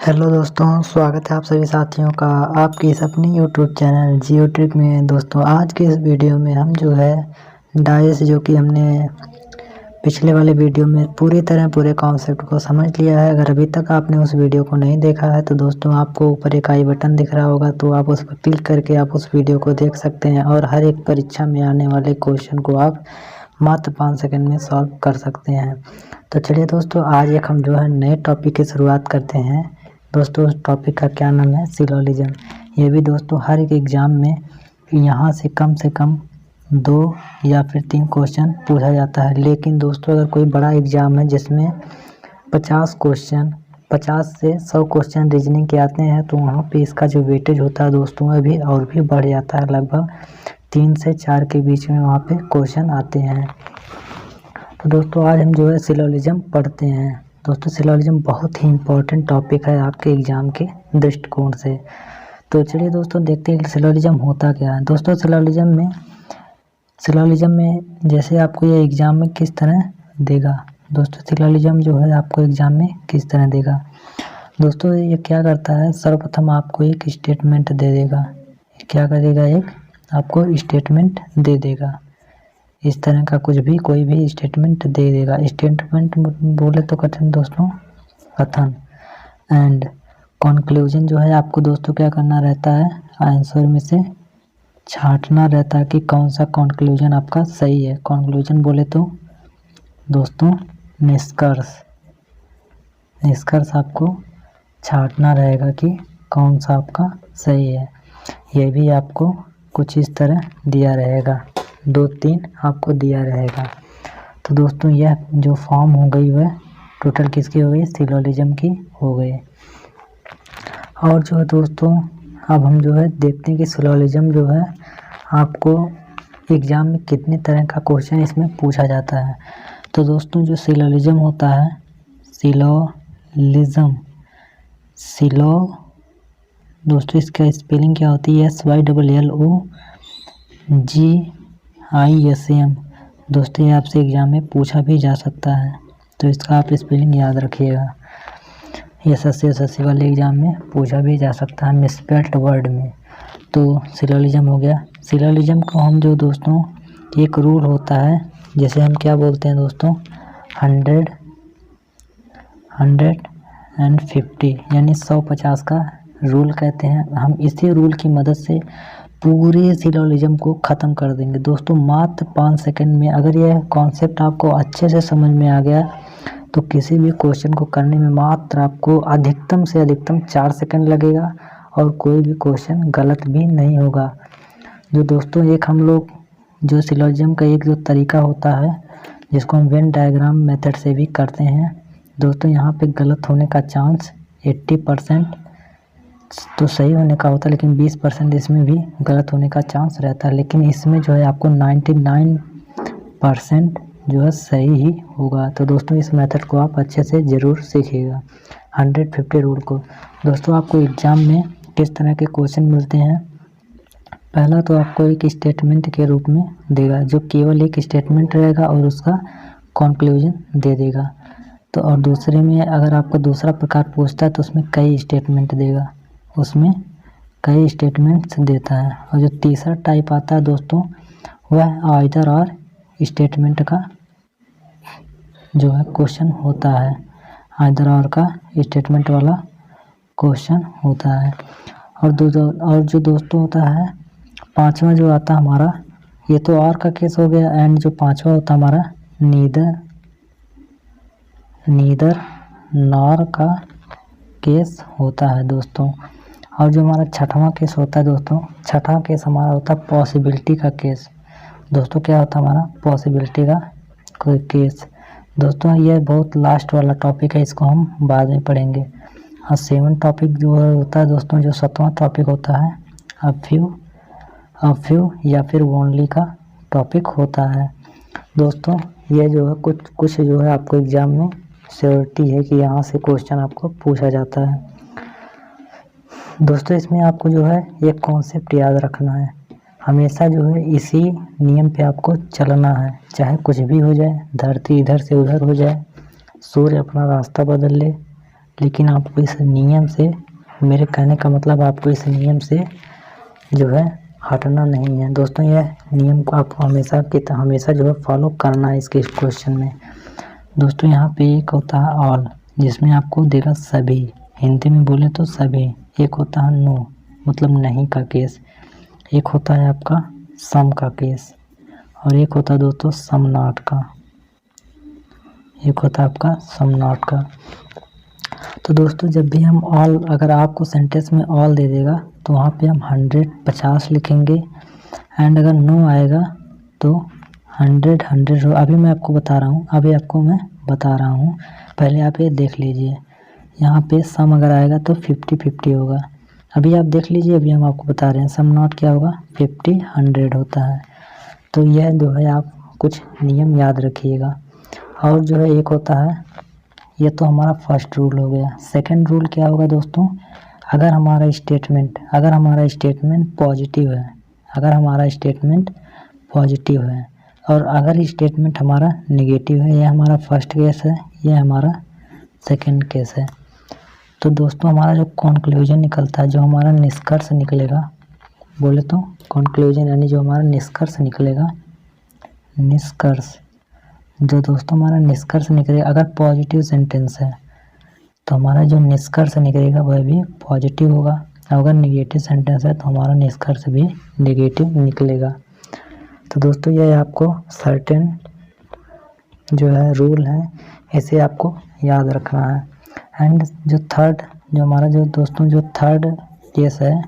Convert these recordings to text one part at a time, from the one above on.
Hello दोस्तों, स्वागत है आप सभी साथियों का आपकी इस अपनी यूट्यूब चैनल जियो ट्रिक में। दोस्तों आज के इस वीडियो में हम जो है डाइस जो कि हमने पिछले वाले वीडियो में पूरे कॉन्सेप्ट को समझ लिया है। अगर अभी तक आपने उस वीडियो को नहीं देखा है तो दोस्तों आपको ऊपर एक आई बटन दिख रहा होगा, तो आप उस पर क्लिक करके आप उस वीडियो को देख सकते हैं और हर एक परीक्षा में आने वाले क्वेश्चन को आप मात्र 5 सेकंड में सॉल्व कर सकते हैं। तो चलिए दोस्तों, आज एक हम जो है नए टॉपिक की शुरुआत करते हैं। दोस्तों उस टॉपिक का क्या नाम है? सिलोजिज्म। ये भी दोस्तों हर एक एग्ज़ाम में यहाँ से कम 2 या फिर 3 क्वेश्चन पूछा जाता है। लेकिन दोस्तों अगर कोई बड़ा एग्ज़ाम है जिसमें 50 से 100 क्वेश्चन रीजनिंग के आते हैं, तो वहाँ पे इसका जो वेटेज होता है दोस्तों अभी और भी बढ़ जाता है। लगभग 3 से 4 के बीच में वहाँ पे क्वेश्चन आते हैं। तो दोस्तों आज हम जो है सिलोजिज्म पढ़ते हैं। दोस्तों सिलोजिज्म बहुत ही इम्पोर्टेंट टॉपिक है आपके एग्ज़ाम के दृष्टिकोण से। तो चलिए दोस्तों देखते हैं कि सिलोजिज्म होता क्या है। दोस्तों सिलोजिज्म में जैसे आपको ये एग्ज़ाम में किस तरह देगा। दोस्तों सिलोजिज्म जो है आपको एग्ज़ाम में किस तरह देगा। दोस्तों ये क्या करता है, सर्वप्रथम आपको एक स्टेटमेंट दे देगा। क्या करेगा? एक आपको स्टेटमेंट दे देगा। इस तरह का कोई भी स्टेटमेंट दे देगा। स्टेटमेंट बोले तो कथन दोस्तों, कथन। एंड कंक्लूजन जो है आपको दोस्तों क्या करना रहता है, आंसर में से छांटना रहता है कि कौन सा कंक्लूजन आपका सही है। कंक्लूजन बोले तो दोस्तों निष्कर्ष आपको छांटना रहेगा कि कौन सा आपका सही है। ये भी आपको कुछ इस तरह दिया रहेगा, 2-3 आपको दिया रहेगा। तो दोस्तों यह जो फॉर्म हो गई वह टोटल किसकी हो गई? सिलोजिज्म की हो गई। और जो है दोस्तों अब हम जो है देखते हैं कि सिलोजिज्म जो है आपको एग्ज़ाम में कितने तरह का क्वेश्चन इसमें पूछा जाता है। तो दोस्तों जो सिलोजिज्म होता है, दोस्तों इसका स्पेलिंग क्या होती है? SYLLOGISM। दोस्तों ये आपसे एग्ज़ाम में पूछा भी जा सकता है, तो इसका आप स्पेलिंग याद रखिएगा। SSC वाले एग्ज़ाम में पूछा भी जा सकता है मिसस्पेल्ड वर्ड में। तो सिलोजिज्म हो गया। सिलोजिज्म को हम जो दोस्तों एक रूल होता है, जैसे हम क्या बोलते हैं दोस्तों, 100-150 यानी 150 का रूल कहते हैं। हम इसी रूल की मदद से पूरे सिलोजिज्म को ख़त्म कर देंगे दोस्तों मात्र 5 सेकंड में। अगर यह कॉन्सेप्ट आपको अच्छे से समझ में आ गया तो किसी भी क्वेश्चन को करने में मात्र आपको अधिकतम से अधिकतम 4 सेकंड लगेगा और कोई भी क्वेश्चन गलत भी नहीं होगा। जो दोस्तों एक हम लोग जो सिलोजिज्म का एक जो तरीका होता है जिसको हम वेन डायग्राम मेथड से भी करते हैं दोस्तों, यहाँ पे गलत होने का चांस 80% तो सही होने का होता है, लेकिन 20% इसमें भी गलत होने का चांस रहता है। लेकिन इसमें जो है आपको 99% जो है सही ही होगा। तो दोस्तों इस मेथड को आप अच्छे से ज़रूर सीखिएगा, 150 रूल को। दोस्तों आपको एग्ज़ाम में किस तरह के क्वेश्चन मिलते हैं, पहला तो आपको एक स्टेटमेंट के रूप में देगा, जो केवल एक स्टेटमेंट रहेगा और उसका कंक्लूजन दे देगा। तो और दूसरे में अगर आपको दूसरा प्रकार पूछता है तो उसमें कई स्टेटमेंट देगा, उसमें कई स्टेटमेंट्स देता है। और जो तीसरा टाइप आता है दोस्तों वह आइदर और स्टेटमेंट का जो है क्वेश्चन होता है, आइदर और का स्टेटमेंट वाला क्वेश्चन होता है। और जो दोस्तों होता है पांचवा जो आता है हमारा, ये तो और का केस हो गया। एंड जो पांचवा होता है हमारा नीदर नॉर का केस होता है दोस्तों। और जो हमारा छठवां केस होता है दोस्तों, छठा केस हमारा होता है पॉसिबिलिटी का केस। दोस्तों क्या होता है हमारा? पॉसिबिलिटी का कोई केस। दोस्तों ये बहुत लास्ट वाला टॉपिक है, इसको हम बाद में पढ़ेंगे। और 7 टॉपिक जो होता है दोस्तों, जो 7वां टॉपिक होता है अ फ्यू या फिर ओनली का टॉपिक होता है। दोस्तों ये जो है कुछ जो है आपको एग्ज़ाम में श्योरिटी है कि यहाँ से क्वेश्चन आपको पूछा जाता है। दोस्तों इसमें आपको जो है एक कॉन्सेप्ट याद रखना है, हमेशा जो है इसी नियम पे आपको चलना है, चाहे कुछ भी हो जाए, धरती इधर से उधर हो जाए, सूर्य अपना रास्ता बदल ले, लेकिन आपको इस नियम से, मेरे कहने का मतलब आपको इस नियम से जो है हटना नहीं है दोस्तों। यह नियम को आपको हमेशा जो है फॉलो करना है इसके क्वेश्चन में। दोस्तों यहाँ पे एक होता है ऑल, जिसमें आपको देगा सभी, हिंदी में बोले तो सभी। एक होता है नो, मतलब नहीं का केस। एक होता है आपका सम का केस, और एक होता है दोस्तों सम नॉट का। एक होता है आपका सम नॉट का। तो दोस्तों जब भी हम ऑल, अगर आपको सेंटेंस में ऑल दे देगा तो वहाँ पे हम 150 लिखेंगे, एंड अगर नो आएगा तो 100 अभी मैं आपको बता रहा हूँ, पहले आप ये देख लीजिए। यहाँ पे सम अगर आएगा तो 50-50 होगा। अभी आप देख लीजिए, अभी हम आपको बता रहे हैं सम नॉट क्या होगा, 50-100 होता है। तो यह जो है आप कुछ नियम याद रखिएगा। और जो है एक होता है, ये तो हमारा फर्स्ट रूल हो गया। सेकंड रूल क्या होगा दोस्तों, अगर हमारा स्टेटमेंट पॉजिटिव है, और अगर स्टेटमेंट हमारा नेगेटिव है, यह हमारा फर्स्ट केस है, यह हमारा सेकंड केस है। तो दोस्तों हमारा जो कंक्लूजन निकलता है, जो हमारा निष्कर्ष निकलेगा, बोले तो कंक्लूजन यानी जो हमारा निष्कर्ष निकलेगा, जो दोस्तों हमारा निष्कर्ष निकलेगा, अगर पॉजिटिव सेंटेंस है तो हमारा जो निष्कर्ष निकलेगा वह भी पॉजिटिव होगा। अगर नेगेटिव सेंटेंस है तो हमारा निष्कर्ष भी नेगेटिव निकलेगा। तो दोस्तों यह आपको सर्टेन जो है रूल है, इसे आपको याद रखना है। एंड जो थर्ड केस है,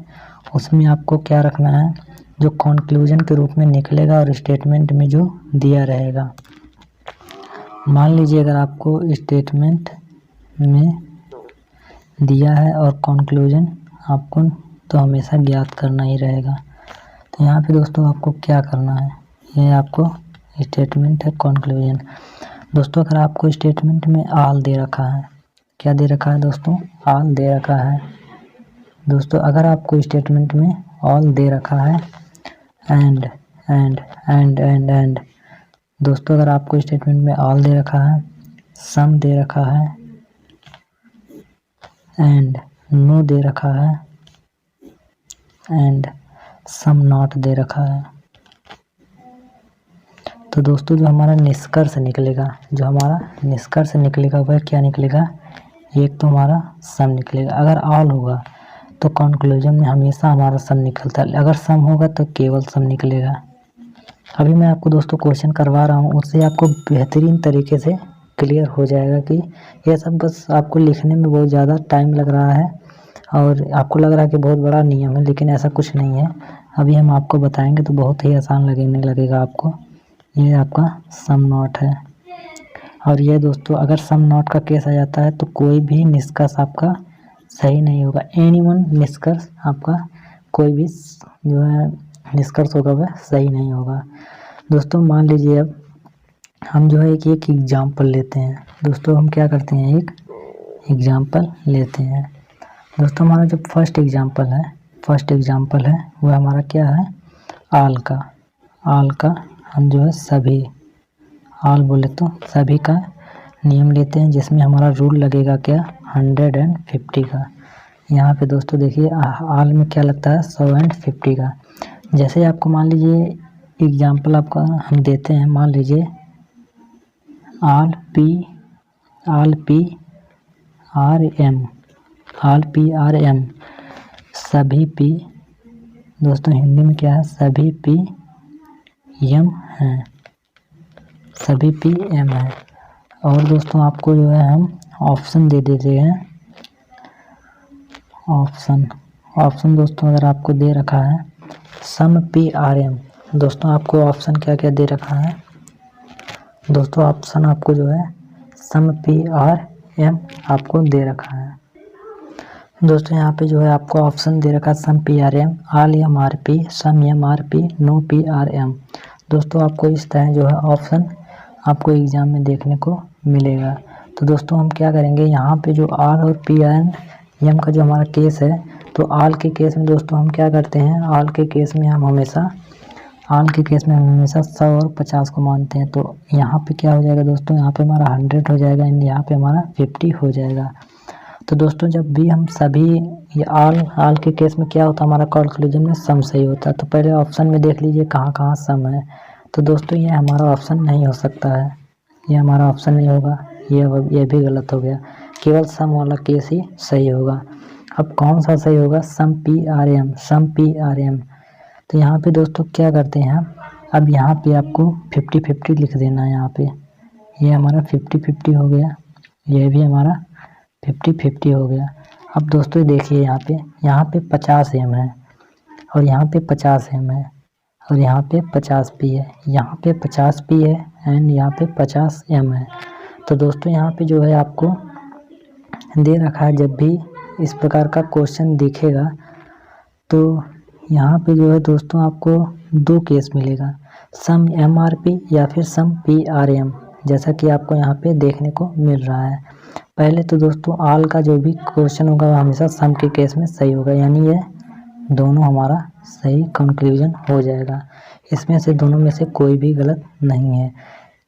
उसमें आपको क्या रखना है, जो कंक्लूजन के रूप में निकलेगा और स्टेटमेंट में जो दिया रहेगा। मान लीजिए अगर आपको स्टेटमेंट में दिया है और कंक्लूजन आपको तो हमेशा ज्ञात करना ही रहेगा। तो यहाँ पे दोस्तों आपको क्या करना है, ये आपको स्टेटमेंट है कंक्लूजन। दोस्तों अगर आपको स्टेटमेंट में आल दे रखा है, क्या दे रखा है दोस्तों, आल दे रखा है। दोस्तों अगर आपको स्टेटमेंट में ऑल दे रखा है, एंड, दोस्तों अगर आपको स्टेटमेंट में ऑल दे रखा है, सम दे रखा है, एंड नो दे रखा है, एंड सम नॉट दे रखा है, तो दोस्तों जो हमारा निष्कर्ष निकलेगा वह क्या निकलेगा, एक तो हमारा सम निकलेगा। अगर ऑल होगा तो कंक्लूजन में हमेशा हमारा सम निकलता है, अगर सम होगा तो केवल सम निकलेगा। अभी मैं आपको दोस्तों क्वेश्चन करवा रहा हूँ, उससे आपको बेहतरीन तरीके से क्लियर हो जाएगा कि यह सब बस आपको लिखने में बहुत ज़्यादा टाइम लग रहा है और आपको लग रहा है कि बहुत बड़ा नियम है, लेकिन ऐसा कुछ नहीं है। अभी हम आपको बताएंगे तो बहुत ही आसान लगने लगेगा आपको। ये आपका सम नॉट है, और ये दोस्तों अगर सम नॉट का केस आ जाता है तो कोई भी निष्कर्ष आपका सही नहीं होगा। एनीवन निष्कर्ष आपका कोई भी जो है निष्कर्ष होगा वह सही नहीं होगा। दोस्तों मान लीजिए अब हम जो है एक एग्जाम्पल लेते हैं। दोस्तों हम क्या करते हैं, एक एग्जाम्पल लेते हैं। दोस्तों हमारा जो फर्स्ट एग्जाम्पल है वह हमारा क्या है, आल का हम जो है सभी, आल बोले तो सभी का नियम लेते हैं, जिसमें हमारा रूल लगेगा क्या, 150 का। यहाँ पे दोस्तों देखिए आल में क्या लगता है, 100 और 50 का। जैसे आपको मान लीजिए एग्जाम्पल आपका हम देते हैं, मान लीजिए आल पी आर एम सभी पी, दोस्तों हिंदी में क्या है, सभी पी एम है, सभी पी एम है। और दोस्तों आपको जो है हम ऑप्शन दे देते हैं, ऑप्शन दोस्तों अगर आपको दे रखा है सम पी आर एम, दोस्तों आपको ऑप्शन क्या क्या दे रखा है, दोस्तों ऑप्शन आपको जो है सम पी आर एम आपको दे रखा है। दोस्तों यहाँ पे जो है आपको ऑप्शन दे रखा है some P are M, all M are P, some M are P, no P are M. दोस्तों आपको इस तरह जो है ऑप्शन आपको एग्जाम में देखने को मिलेगा। तो दोस्तों हम क्या करेंगे, यहाँ पे जो आल और पी एन एम का जो हमारा केस है, तो आल के केस में दोस्तों हम क्या करते हैं, आल के केस में हम हमेशा 100 और 50 को मानते हैं। तो यहाँ पे क्या हो जाएगा दोस्तों, यहाँ पे हमारा 100 हो जाएगा एंड यहाँ पे हमारा 50 हो जाएगा। तो दोस्तों जब भी हम सभी ये आल के केस में क्या होता है, हमारा कंक्लूजन में सम सही होता है। तो पहले ऑप्शन में देख लीजिए कहाँ कहाँ सम है। तो दोस्तों ये हमारा ऑप्शन नहीं हो सकता है, ये हमारा ऑप्शन नहीं होगा, ये भी गलत हो गया। केवल सम वाला केस ही सही होगा। अब कौन सा सही होगा? Some P are M, some P are M. तो यहाँ पे दोस्तों क्या करते हैं, अब यहाँ पे आपको 50-50 लिख देना है। यहाँ पे ये हमारा 50-50 हो गया, ये भी हमारा 50-50 हो गया। अब दोस्तों देखिए यहाँ पे 50 एम है और यहाँ पे 50 एम है और यहाँ पे 50 पी है, यहाँ पे 50 पी है एंड यहाँ पे 50 एम है। तो दोस्तों यहाँ पे जो है आपको दे रखा है, जब भी इस प्रकार का क्वेश्चन दिखेगा तो यहाँ पे जो है दोस्तों आपको दो केस मिलेगा, सम एम आर पी या फिर सम पी आर एम, जैसा कि आपको यहाँ पे देखने को मिल रहा है। पहले तो दोस्तों आल का जो भी क्वेश्चन होगा वो हमेशा सम के केस में सही होगा, यानी ये दोनों हमारा सही कंक्लूजन हो जाएगा। इसमें से दोनों में से कोई भी गलत नहीं है,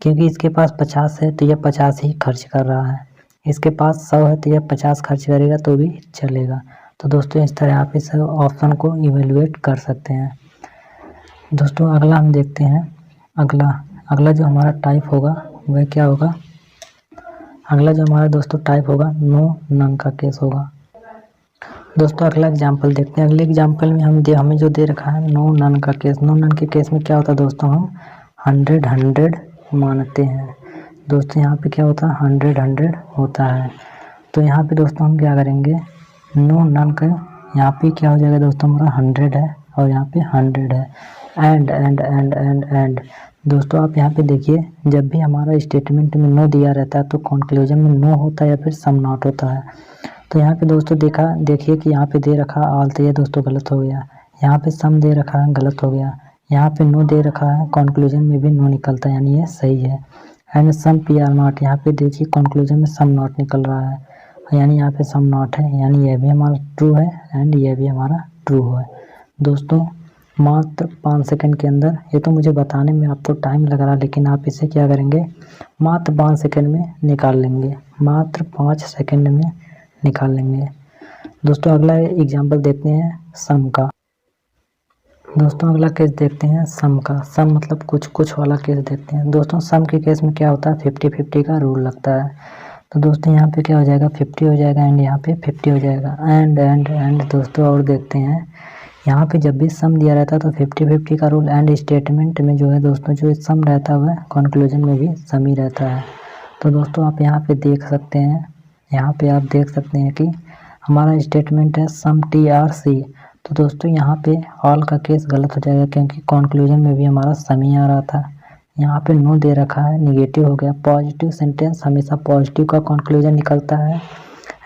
क्योंकि इसके पास 50 है तो यह 50 ही खर्च कर रहा है, इसके पास 100 है तो यह 50 खर्च करेगा तो भी चलेगा। तो दोस्तों इस तरह आप इस ऑप्शन को इवेलुएट कर सकते हैं। दोस्तों अगला हम देखते हैं, अगला जो हमारा टाइप होगा वह क्या होगा? अगला जो हमारा दोस्तों टाइप होगा नो नन का केस होगा। दोस्तों अगला एग्जाम्पल देखते हैं। अगले एग्जाम्पल में हमें जो दे रखा है नो नन का केस। नो नन के केस में क्या होता है दोस्तों, हम 100 मानते हैं। दोस्तों यहाँ पे क्या होता है, 100 होता है। तो यहाँ पे दोस्तों हम क्या करेंगे, नो नन का यहाँ पे क्या हो जाएगा दोस्तों, हमारा 100 है और यहाँ पे 100 है। एंड दोस्तों आप यहाँ पे देखिए, जब भी हमारा स्टेटमेंट में नो दिया रहता है तो कंक्लूजन में नो होता है या फिर सम नॉट होता है। तो यहाँ पे दोस्तों देखिए कि यहाँ पे दे रखा आल, तो ये दोस्तों गलत हो गया। यहाँ पे सम दे रखा है, गलत हो गया। यहाँ पे नो दे रखा है, कंक्लूजन में भी नो निकलता है, यानी ये सही है। And some P are not, यहाँ पे देखिए कंक्लूजन में सम नॉट निकल रहा है, यानी यहाँ पे सम नॉट है, यानी ये भी हमारा ट्रू है एंड ये भी हमारा ट्रू है। दोस्तों मात्र 5 सेकंड के अंदर, ये तो मुझे बताने में आपको टाइम लग रहा है, लेकिन आप इसे क्या करेंगे, मात्र 5 सेकंड में निकाल लेंगे, मात्र 5 सेकंड में निकाल लेंगे। दोस्तों अगला एग्जाम्पल देखते हैं सम का। दोस्तों अगला केस देखते हैं सम का। सम मतलब कुछ वाला केस देखते हैं। दोस्तों सम के केस में क्या होता है, 50-50 का रूल लगता है। तो दोस्तों यहाँ पे क्या हो जाएगा, 50 हो जाएगा एंड यहाँ पे 50 हो जाएगा। एंड दोस्तों और देखते हैं, यहाँ पे जब भी सम दिया रहता है तो 50-50 का रूल एंड स्टेटमेंट में जो है दोस्तों जो सम रहता है वह कंक्लूजन में भी सम ही रहता है। तो दोस्तों आप यहाँ पे देख सकते हैं, यहाँ पे आप देख सकते हैं कि हमारा स्टेटमेंट है सम टी आर सी। तो दोस्तों यहाँ पे ऑल का केस गलत हो जाएगा, क्योंकि कंक्लूजन में भी हमारा सम ही आ रहा था। यहाँ पे नो दे रखा है, निगेटिव हो गया। पॉजिटिव सेंटेंस हमेशा पॉजिटिव का कंक्लूजन निकलता है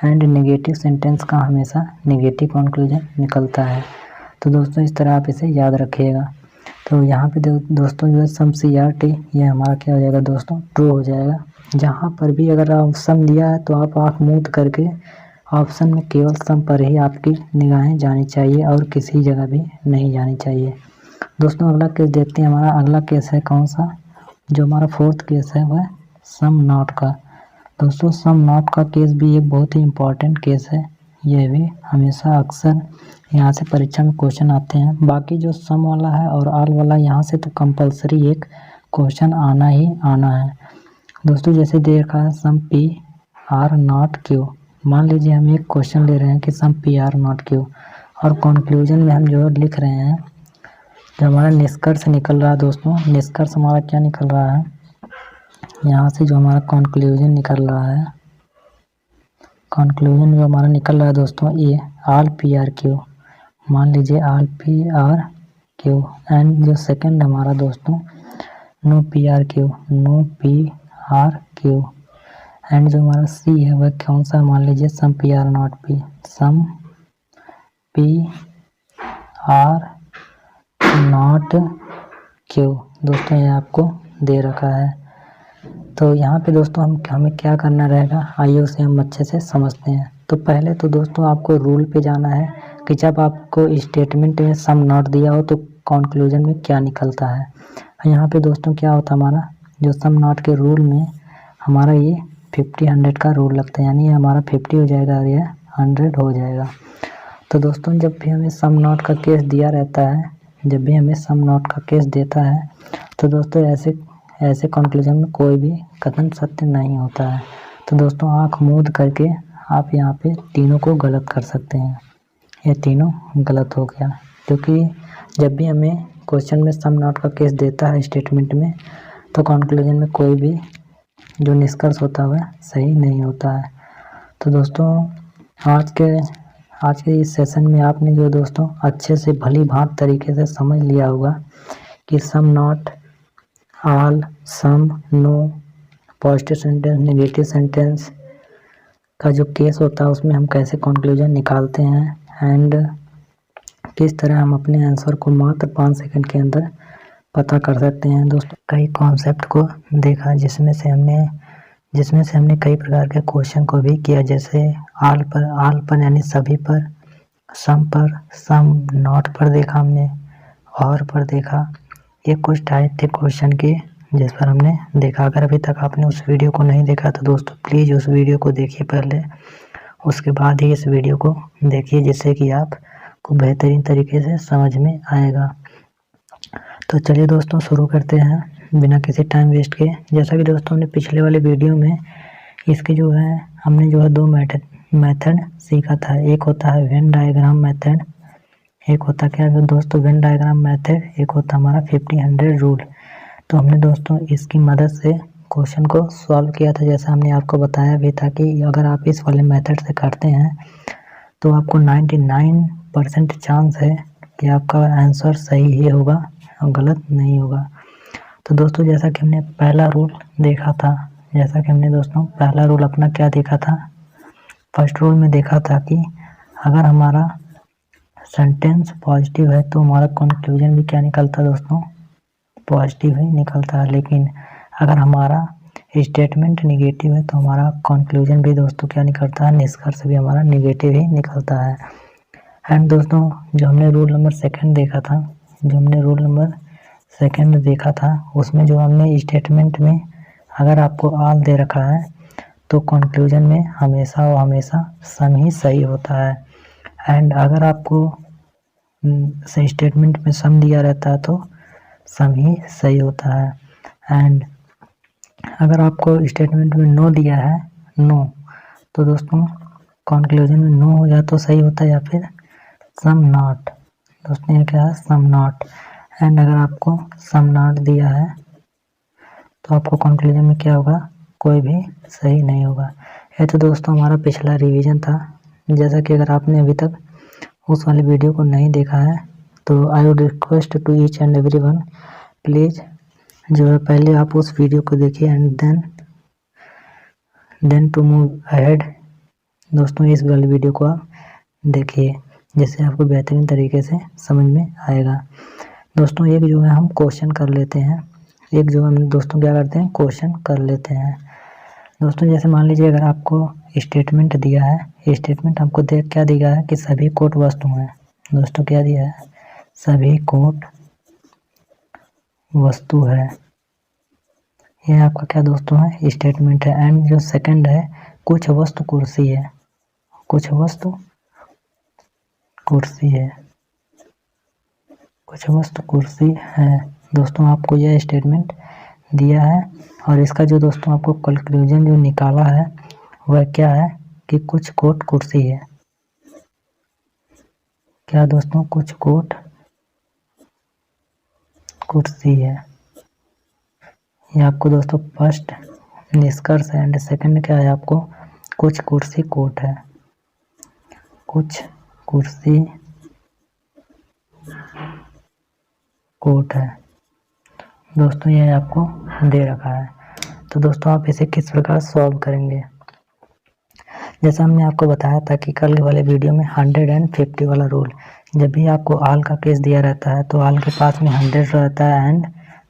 एंड नेगेटिव सेंटेंस का हमेशा नेगेटिव कंक्लूजन निकलता है। तो दोस्तों इस तरह आप इसे याद रखिएगा। तो यहाँ पे दोस्तों जो है सम सी आर टी, ये हमारा क्या हो जाएगा दोस्तों, ट्रू हो जाएगा। जहाँ पर भी अगर आप सम दिया है तो आप आँख मूंद करके ऑप्शन में केवल सम पर ही आपकी निगाहें जानी चाहिए और किसी जगह भी नहीं जानी चाहिए। दोस्तों अगला केस देखते हैं। हमारा अगला केस है कौन सा, जो हमारा 4th केस है वह सम नॉट का। दोस्तों सम नॉट का केस भी एक बहुत ही इम्पॉर्टेंट केस है, यह भी हमेशा अक्सर यहाँ से परीक्षा में क्वेश्चन आते हैं। बाकी जो सम वाला है और ऑल वाला, यहाँ से तो कंपलसरी एक क्वेश्चन आना ही आना है। दोस्तों जैसे दे रखा है some P are not Q. मान लीजिए हम एक क्वेश्चन ले रहे हैं कि some P are not Q, और कंक्लूजन में हम जो लिख रहे हैं, जो हमारा निष्कर्ष निकल रहा है दोस्तों, निष्कर्ष हमारा क्या निकल रहा है, यहाँ से जो हमारा कंक्लूजन निकल रहा है, कंक्लूजन जो हमारा निकल रहा है दोस्तों, ये ऑल पी आर क्यू। मान लीजिए all P are Q. And जो सेकंड हमारा दोस्तों no P are Q, no P are Q. And जो हमारा सी है वह कौन सा, मान लीजिए some P are not P, some P are not Q. दोस्तों ये आपको दे रखा है। तो यहाँ पे दोस्तों हमें क्या करना रहेगा, आइए उसे हम अच्छे से समझते हैं। तो पहले तो दोस्तों आपको रूल पे जाना है कि जब आपको स्टेटमेंट में सम नॉट दिया हो तो कंक्लूजन में क्या निकलता है। यहाँ पे दोस्तों क्या होता है, हमारा जो सम नॉट के रूल में हमारा ये 50 100 का रूल लगता है, यानी ये हमारा 50 हो जाएगा और यह 100 हो जाएगा। तो दोस्तों जब भी हमें सम नॉट का केस दिया रहता है, जब भी हमें सम नॉट का केस देता है तो दोस्तों ऐसे कंक्लूजन में कोई भी कथन सत्य नहीं होता है। तो दोस्तों आँख मूंद करके आप यहाँ पे तीनों को गलत कर सकते हैं। ये तीनों गलत हो गया, क्योंकि जब भी हमें क्वेश्चन में सम नॉट का केस देता है स्टेटमेंट में, तो कंक्लूजन में कोई भी जो निष्कर्ष होता है वह सही नहीं होता है। तो दोस्तों आज के इस सेशन में आपने जो दोस्तों अच्छे से भली भांति तरीके से समझ लिया होगा कि some not, all, some, no, positive sentence, negative sentence का जो केस होता है उसमें हम कैसे कंक्लूजन निकालते हैं एंड किस तरह हम अपने आंसर को मात्र 5 सेकंड के अंदर पता कर सकते हैं। दोस्तों कई कॉन्सेप्ट को देखा जिसमें से हमने कई प्रकार के क्वेश्चन को भी किया, जैसे ऑल पर यानी सभी पर, सम नॉट पर देखा हमने, और पर देखा। ये कुछ टाइप थे क्वेश्चन के जिस पर हमने देखा। अगर अभी तक आपने उस वीडियो को नहीं देखा तो दोस्तों प्लीज़ उस वीडियो को देखिए पहले, उसके बाद ही इस वीडियो को देखिए, जिससे कि आपको बेहतरीन तरीके से समझ में आएगा। तो चलिए दोस्तों शुरू करते हैं बिना किसी टाइम वेस्ट के। जैसा कि दोस्तों हमने पिछले वाले वीडियो में इसके जो है हमने जो है 2 मेथड सीखा था। एक होता है वेन डायग्राम मेथड, एक होता क्या है दोस्तों वेन डायग्राम मेथड, एक होता हमारा 50-100 रूल। तो हमने दोस्तों इसकी मदद से क्वेश्चन को सॉल्व किया था। जैसा हमने आपको बताया भी था कि अगर आप इस वाले मेथड से करते हैं तो आपको 99% चांस है कि आपका आंसर सही ही होगा और गलत नहीं होगा। तो दोस्तों जैसा कि हमने पहला रूल देखा था, पहला रूल अपना क्या देखा था, फर्स्ट रूल में देखा था कि अगर हमारा सेंटेंस पॉजिटिव है तो हमारा कंक्लूजन भी क्या निकलता है दोस्तों, पॉजिटिव ही निकलता है। लेकिन अगर हमारा स्टेटमेंट निगेटिव है तो हमारा कंक्लूजन भी दोस्तों क्या निकलता है, निष्कर्ष भी हमारा निगेटिव ही निकलता है। एंड दोस्तों जो हमने रूल नंबर सेकंड देखा था उसमें जो हमने स्टेटमेंट में अगर आपको ऑल दे रखा है तो कंक्लूजन में हमेशा और हमेशा सम ही सही होता है। एंड अगर आपको स्टेटमेंट में सम दिया रहता है तो सम ही सही होता है। एंड अगर आपको स्टेटमेंट में नो दिया है, नो, तो दोस्तों कंक्लूजन में नो हो जाए तो सही होता है या फिर सम नॉट। दोस्तों ये क्या है, सम नॉट। एंड अगर आपको सम नॉट दिया है तो आपको कंक्लूजन में क्या होगा, कोई भी सही नहीं होगा। ये तो दोस्तों हमारा पिछला रिवीजन था। जैसा कि अगर आपने अभी तक उस वाले वीडियो को नहीं देखा है तो I would request to each and everyone, please जो है पहले आप उस वीडियो को देखिए and then to move ahead. दोस्तों इस वाले वीडियो को आप देखिए जिससे आपको बेहतरीन तरीके से समझ में आएगा। दोस्तों एक जो है हम क्वेश्चन कर लेते हैं, दोस्तों क्या करते हैं, क्वेश्चन कर लेते हैं। दोस्तों जैसे मान लीजिए अगर आपको स्टेटमेंट दिया है, स्टेटमेंट आपको क्या दिया है कि सभी कोट वस्तु हैं। दोस्तों क्या दिया है, सभी कोट वस्तु है। यह आपका क्या दोस्तों है, स्टेटमेंट है। एंड जो सेकंड है, कुछ वस्तु कुर्सी है, कुछ वस्तु कुर्सी है, कुछ वस्तु कुर्सी है। दोस्तों आपको यह स्टेटमेंट दिया है और इसका जो दोस्तों आपको कंक्लूजन जो निकाला है वह क्या है कि कुछ कोट कुर्सी है। क्या दोस्तों, कुछ कोट कुर्सी है। ये आपको दोस्तों फर्स्ट निष्कर्ष है। एंड सेकंड क्या है, आपको कुछ कुर्सी कोट है, कुछ कुर्सी कोट है। दोस्तों ये आपको दे रखा है। तो दोस्तों आप इसे किस प्रकार सॉल्व करेंगे, जैसा हमने आपको बताया था कि कल वाले वीडियो में 150 वाला रूल, जब भी आपको ऑल का केस दिया रहता है तो ऑल के पास में 100 रहता है एंड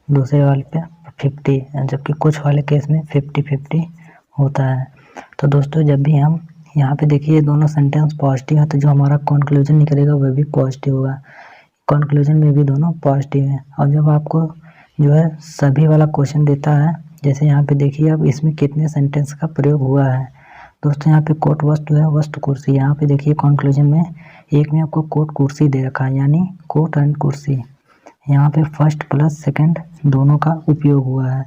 दूसरे वाले पे 50, जबकि कुछ वाले केस में 50-50 होता है। तो दोस्तों जब भी हम यहाँ पे देखिए दोनों सेंटेंस पॉजिटिव है तो जो हमारा कंक्लूजन निकलेगा वह भी पॉजिटिव होगा, कंक्लूजन में भी दोनों पॉजिटिव है। और जब आपको जो है सभी वाला क्वेश्चन देता है जैसे यहाँ पे देखिए अब इसमें कितने सेंटेंस का प्रयोग हुआ है। दोस्तों यहाँ पे कोट वस्तु है, वस्तु कुर्सी। यहाँ पे देखिए कंक्लूजन में एक में आपको कोट कुर्सी दे रखा है, यानी कोट एंड कुर्सी। यहाँ पे फर्स्ट प्लस सेकंड दोनों का उपयोग हुआ है।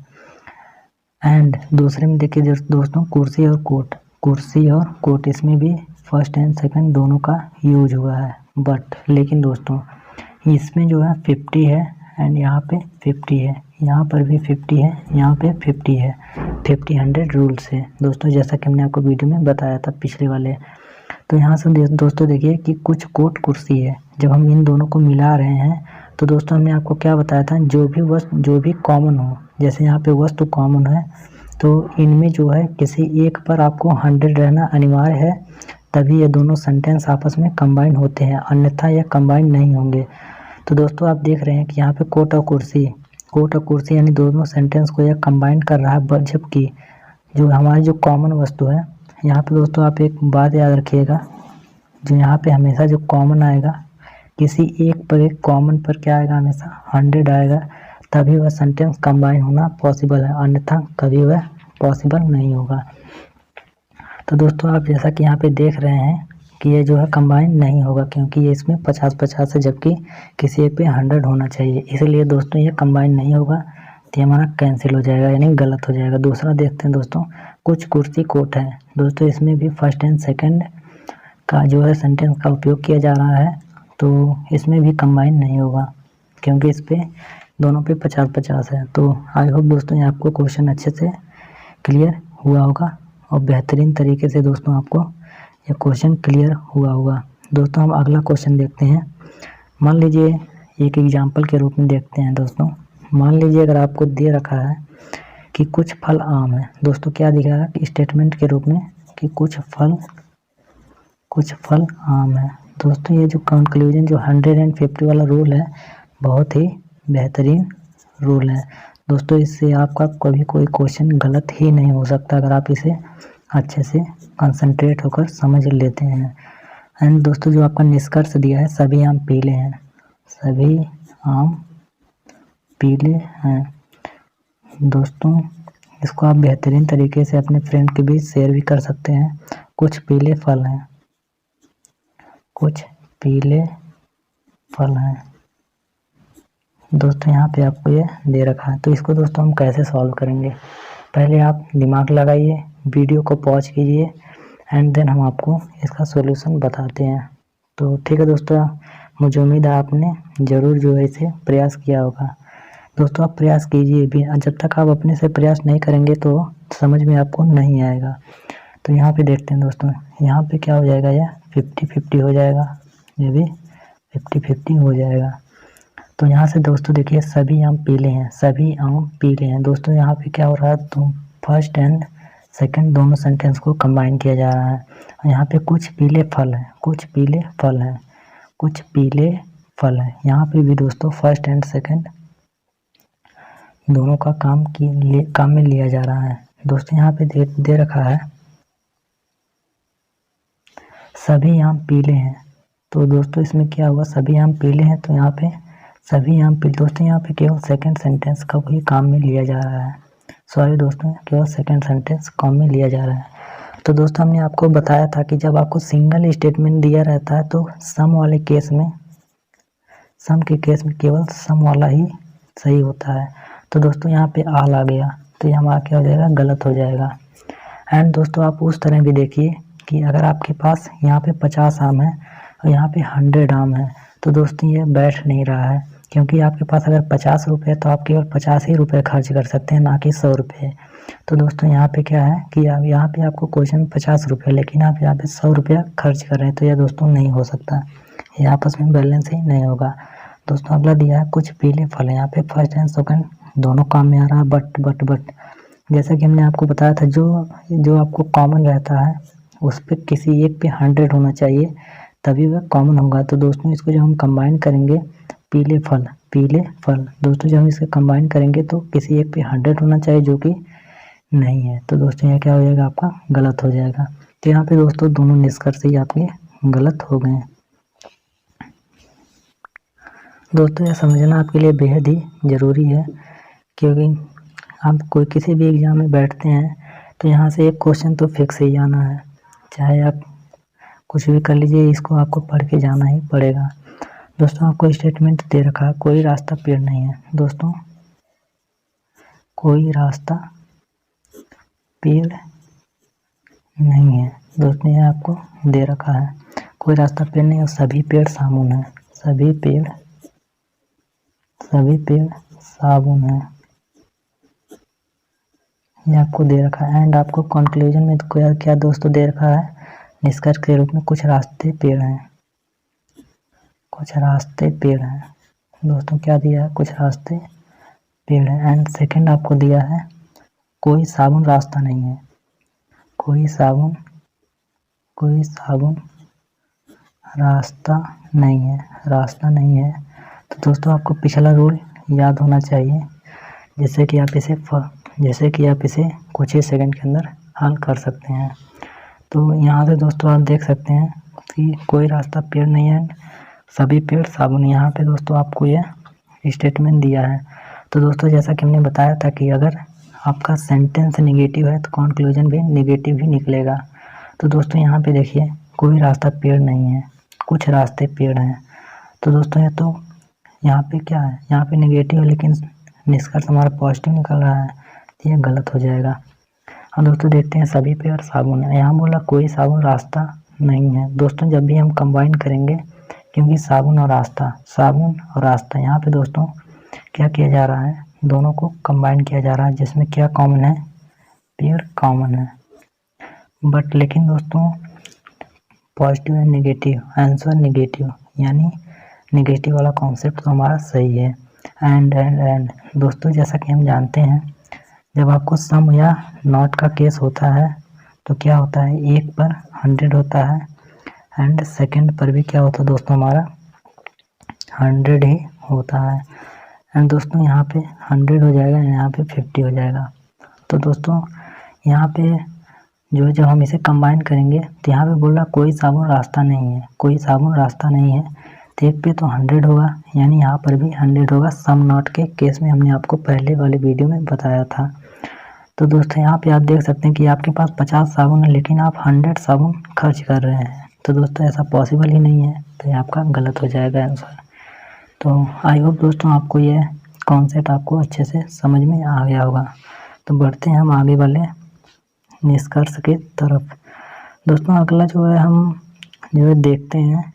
एंड दूसरे में देखिए दोस्तों कुर्सी और कोट, कुर्सी और कोट, इसमें भी फर्स्ट एंड सेकंड दोनों का यूज हुआ है। बट लेकिन दोस्तों इसमें जो है 50 है एंड यहाँ पे 50 है, यहाँ पर भी 50 है, यहाँ पे 50 है। 50-100 रूल से दोस्तों, जैसा कि हमने आपको वीडियो में बताया था पिछले वाले। तो यहाँ से दोस्तों देखिए कि कुछ कोट कुर्सी है। जब हम इन दोनों को मिला रहे हैं तो दोस्तों हमने आपको क्या बताया था, जो भी कॉमन हो, जैसे यहाँ पे वस्तु कॉमन है तो इनमें जो है किसी एक पर आपको 100 रहना अनिवार्य है, तभी ये दोनों सेंटेंस आपस में कंबाइन होते हैं, अन्यथा ये कंबाइन नहीं होंगे। तो दोस्तों आप देख रहे हैं कि यहाँ पे कोट और कुर्सी यानी दोनों सेंटेंस को यह कंबाइन कर रहा है, जबकि जो हमारी जो कॉमन वस्तु है, यहाँ पे दोस्तों आप एक बात याद रखिएगा, जो यहाँ पे हमेशा जो कॉमन आएगा, किसी एक पर एक कॉमन पर क्या आएगा, हमेशा 100 आएगा, तभी वह सेंटेंस कंबाइन होना पॉसिबल है, अन्यथा कभी वह पॉसिबल नहीं होगा। तो दोस्तों आप जैसा कि यहाँ पे देख रहे हैं कि ये जो है कंबाइन नहीं होगा, क्योंकि ये इसमें 50-50 है, जबकि किसी एक पे 100 होना चाहिए, इसलिए दोस्तों ये कंबाइन नहीं होगा, तो ये हमारा कैंसिल हो जाएगा, यानी गलत हो जाएगा। दूसरा देखते हैं दोस्तों, कुछ कुर्सी कोट है। दोस्तों इसमें भी फर्स्ट एंड सेकंड का जो है सेंटेंस का उपयोग किया जा रहा है, तो इसमें भी कंबाइन नहीं होगा, क्योंकि इस पे दोनों पे 50-50 है। तो आई होप दोस्तों ये आपको क्वेश्चन अच्छे से क्लियर हुआ होगा और बेहतरीन तरीके से दोस्तों आपको ये क्वेश्चन क्लियर हुआ होगा। दोस्तों हम अगला क्वेश्चन देखते हैं। मान लीजिए एक एग्जाम्पल के रूप में देखते हैं दोस्तों। मान लीजिए अगर आपको दे रखा है कि कुछ फल आम है। दोस्तों क्या दिखा है कि स्टेटमेंट के रूप में कि कुछ फल आम है। दोस्तों ये जो कंक्लूजन जो 150 वाला रूल है, बहुत ही बेहतरीन रूल है दोस्तों। इससे आपका कभी कोई क्वेश्चन गलत ही नहीं हो सकता, अगर आप इसे अच्छे से कंसंट्रेट होकर समझ लेते हैं। एंड दोस्तों जो आपका निष्कर्ष दिया है, सभी आम पीले हैं, सभी आम पीले हैं। दोस्तों इसको आप बेहतरीन तरीके से अपने फ्रेंड के बीच शेयर भी कर सकते हैं। कुछ पीले फल हैं, कुछ पीले फल हैं। दोस्तों यहाँ पे आपको ये दे रखा है, तो इसको दोस्तों हम कैसे सॉल्व करेंगे, पहले आप दिमाग लगाइए, वीडियो को पॉज कीजिए एंड देन हम आपको इसका सॉल्यूशन बताते हैं। तो ठीक है दोस्तों, मुझे उम्मीद है आपने ज़रूर जो है इसे प्रयास किया होगा। दोस्तों आप प्रयास कीजिए भी, जब तक आप अपने से प्रयास नहीं करेंगे तो समझ में आपको नहीं आएगा। तो यहाँ पे देखते हैं दोस्तों, यहाँ पे क्या हो जाएगा, यह 50-50 हो जाएगा, ये भी 50-50 हो जाएगा। तो यहाँ से दोस्तों देखिए सभी आम पीले हैं, सभी आम पीले हैं। दोस्तों यहाँ पे क्या हो रहा है, तो फर्स्ट एंड सेकंड दोनों सेंटेंस को कंबाइन किया जा रहा है। और यहाँ पे कुछ पीले फल हैं, कुछ पीले फल हैं, कुछ पीले फल हैं। यहाँ पे भी दोस्तों फर्स्ट एंड सेकंड दोनों का काम में लिया जा रहा है। दोस्तों यहाँ पे दे रखा है सभी आम पीले हैं, तो दोस्तों इसमें क्या हुआ, सभी आम पीले हैं, तो यहाँ पे सभी आम पीले। दोस्तों यहाँ पे केवल सेकंड सेंटेंस का ही काम में लिया जा रहा है, सॉरी दोस्तों केवल सेकंड सेंटेंस काम में लिया जा रहा है। तो दोस्तों हमने आपको बताया था कि जब आपको सिंगल स्टेटमेंट दिया रहता है तो सम वाले केस में, सम के केस में केवल सम वाला ही सही होता है। तो दोस्तों यहाँ पे आल आ गया, तो ये हमारा क्या हो जाएगा, गलत हो जाएगा। एंड दोस्तों आप उस तरह भी देखिए कि अगर आपके पास यहाँ पे 50 आम है और यहाँ पे 100 आम है, तो दोस्तों ये बैठ नहीं रहा है, क्योंकि आपके पास अगर 50 रुपये तो आप केवल 50 ही रुपये खर्च कर सकते हैं, ना कि 100 रुपये। तो दोस्तों यहाँ पे क्या है कि आप यहाँ पे आपको क्वेश्चन 50 रुपये, लेकिन आप यहाँ पे 100 रुपया खर्च कर रहे हैं, तो यह दोस्तों नहीं हो सकता, ये आपस में बैलेंस ही नहीं होगा। दोस्तों अगला दिया है कुछ पीले फल है, यहाँ पे फर्स्ट एंड सेकंड दोनों काम में आ रहा है, बट जैसा कि हमने आपको बताया था, जो आपको कॉमन रहता है उस पर किसी एक पे 100 होना चाहिए, तभी वह कॉमन होगा। तो दोस्तों इसको जब हम कंबाइन करेंगे, पीले फल दोस्तों जब हम इसे कंबाइन करेंगे तो किसी एक पे 100 होना चाहिए, जो कि नहीं है। तो दोस्तों यह क्या हो जाएगा, आपका गलत हो जाएगा। तो यहाँ पे दोस्तों दोनों निष्कर्ष ही आपके गलत हो गए। दोस्तों यह समझना आपके लिए बेहद ही ज़रूरी है, क्योंकि आप कोई किसी भी एग्ज़ाम में बैठते हैं तो यहाँ से एक क्वेश्चन तो फिक्स ही आना है, चाहे आप कुछ भी कर लीजिए, इसको आपको पढ़ के जाना ही पड़ेगा। दोस्तों आपको स्टेटमेंट दे रखा है, कोई रास्ता पेड़ नहीं है। दोस्तों कोई रास्ता पेड़ नहीं है। दोस्तों ये आपको दे रखा है, कोई रास्ता पेड़ नहीं है, सभी पेड़ साबुन है, सभी पेड़ साबुन है, ये आपको दे रखा है। एंड आपको कंक्लूजन में क्या दोस्तों दे रखा है, निष्कर्ष के रूप में कुछ रास्ते पेड़ हैं, कुछ रास्ते पेड़ हैं। दोस्तों क्या दिया है, कुछ रास्ते पेड़ हैं। एंड सेकंड आपको दिया है कोई साबुन रास्ता नहीं है, कोई साबुन रास्ता नहीं है, रास्ता नहीं है। तो दोस्तों आपको पिछला रूल याद होना चाहिए, जैसे कि आप इसे कुछ ही सेकंड के अंदर हल कर सकते हैं। तो यहाँ से दोस्तों आप देख सकते हैं कि कोई रास्ता पेड़ नहीं है, सभी पेड़ साबुन। यहाँ पे दोस्तों आपको यह स्टेटमेंट दिया है। तो दोस्तों जैसा कि हमने बताया था कि अगर आपका सेंटेंस नेगेटिव है तो कंक्लूजन भी नेगेटिव ही निकलेगा। तो दोस्तों यहाँ पे देखिए, कोई रास्ता पेड़ नहीं है, कुछ रास्ते पेड़ हैं। तो दोस्तों ये तो यहाँ पे क्या है, यहाँ पे नेगेटिव है लेकिन निष्कर्ष हमारा पॉजिटिव निकल रहा है, ये गलत हो जाएगा। और दोस्तों देखते हैं सभी पेड़ साबुन है, यहाँ बोला कोई साबुन रास्ता नहीं है। दोस्तों जब भी हम कंबाइन करेंगे, क्योंकि साबुन और रास्ता यहाँ पे दोस्तों क्या किया जा रहा है, दोनों को कंबाइन किया जा रहा है, जिसमें क्या कॉमन है, पेड़ कॉमन है। बट लेकिन दोस्तों positive and negative, answer negative, यानी नेगेटिव वाला कॉन्सेप्ट तो हमारा सही है। एंड दोस्तों जैसा कि हम जानते हैं, जब आपको सम या नॉट का केस होता है तो क्या होता है, 1 पर 100 होता है, एंड सेकंड पर भी क्या होता है दोस्तों, हमारा 100 ही होता है। एंड दोस्तों यहाँ पे 100 हो जाएगा, यहाँ पे 50 हो जाएगा। तो दोस्तों यहाँ पे जो जब हम इसे कंबाइन करेंगे तो यहाँ पे बोल रहा कोई साबुन रास्ता नहीं है, कोई साबुन रास्ता नहीं है, तो एक पे तो 100 होगा, यानी यहाँ पर भी 100 होगा। सम नॉट के केस में हमने आपको पहले वाले वीडियो में बताया था। तो दोस्तों यहाँ पे आप देख सकते हैं कि आपके पास 50 साबुन है, लेकिन आप 100 साबुन खर्च कर रहे हैं। तो दोस्तों ऐसा पॉसिबल ही नहीं है, तो ये आपका गलत हो जाएगा आंसर। तो आई होप दोस्तों आपको ये कॉन्सेप्ट आपको अच्छे से समझ में आ गया होगा। तो बढ़ते हैं हम आगे वाले निष्कर्ष की तरफ। दोस्तों अगला जो है हम देखते हैं,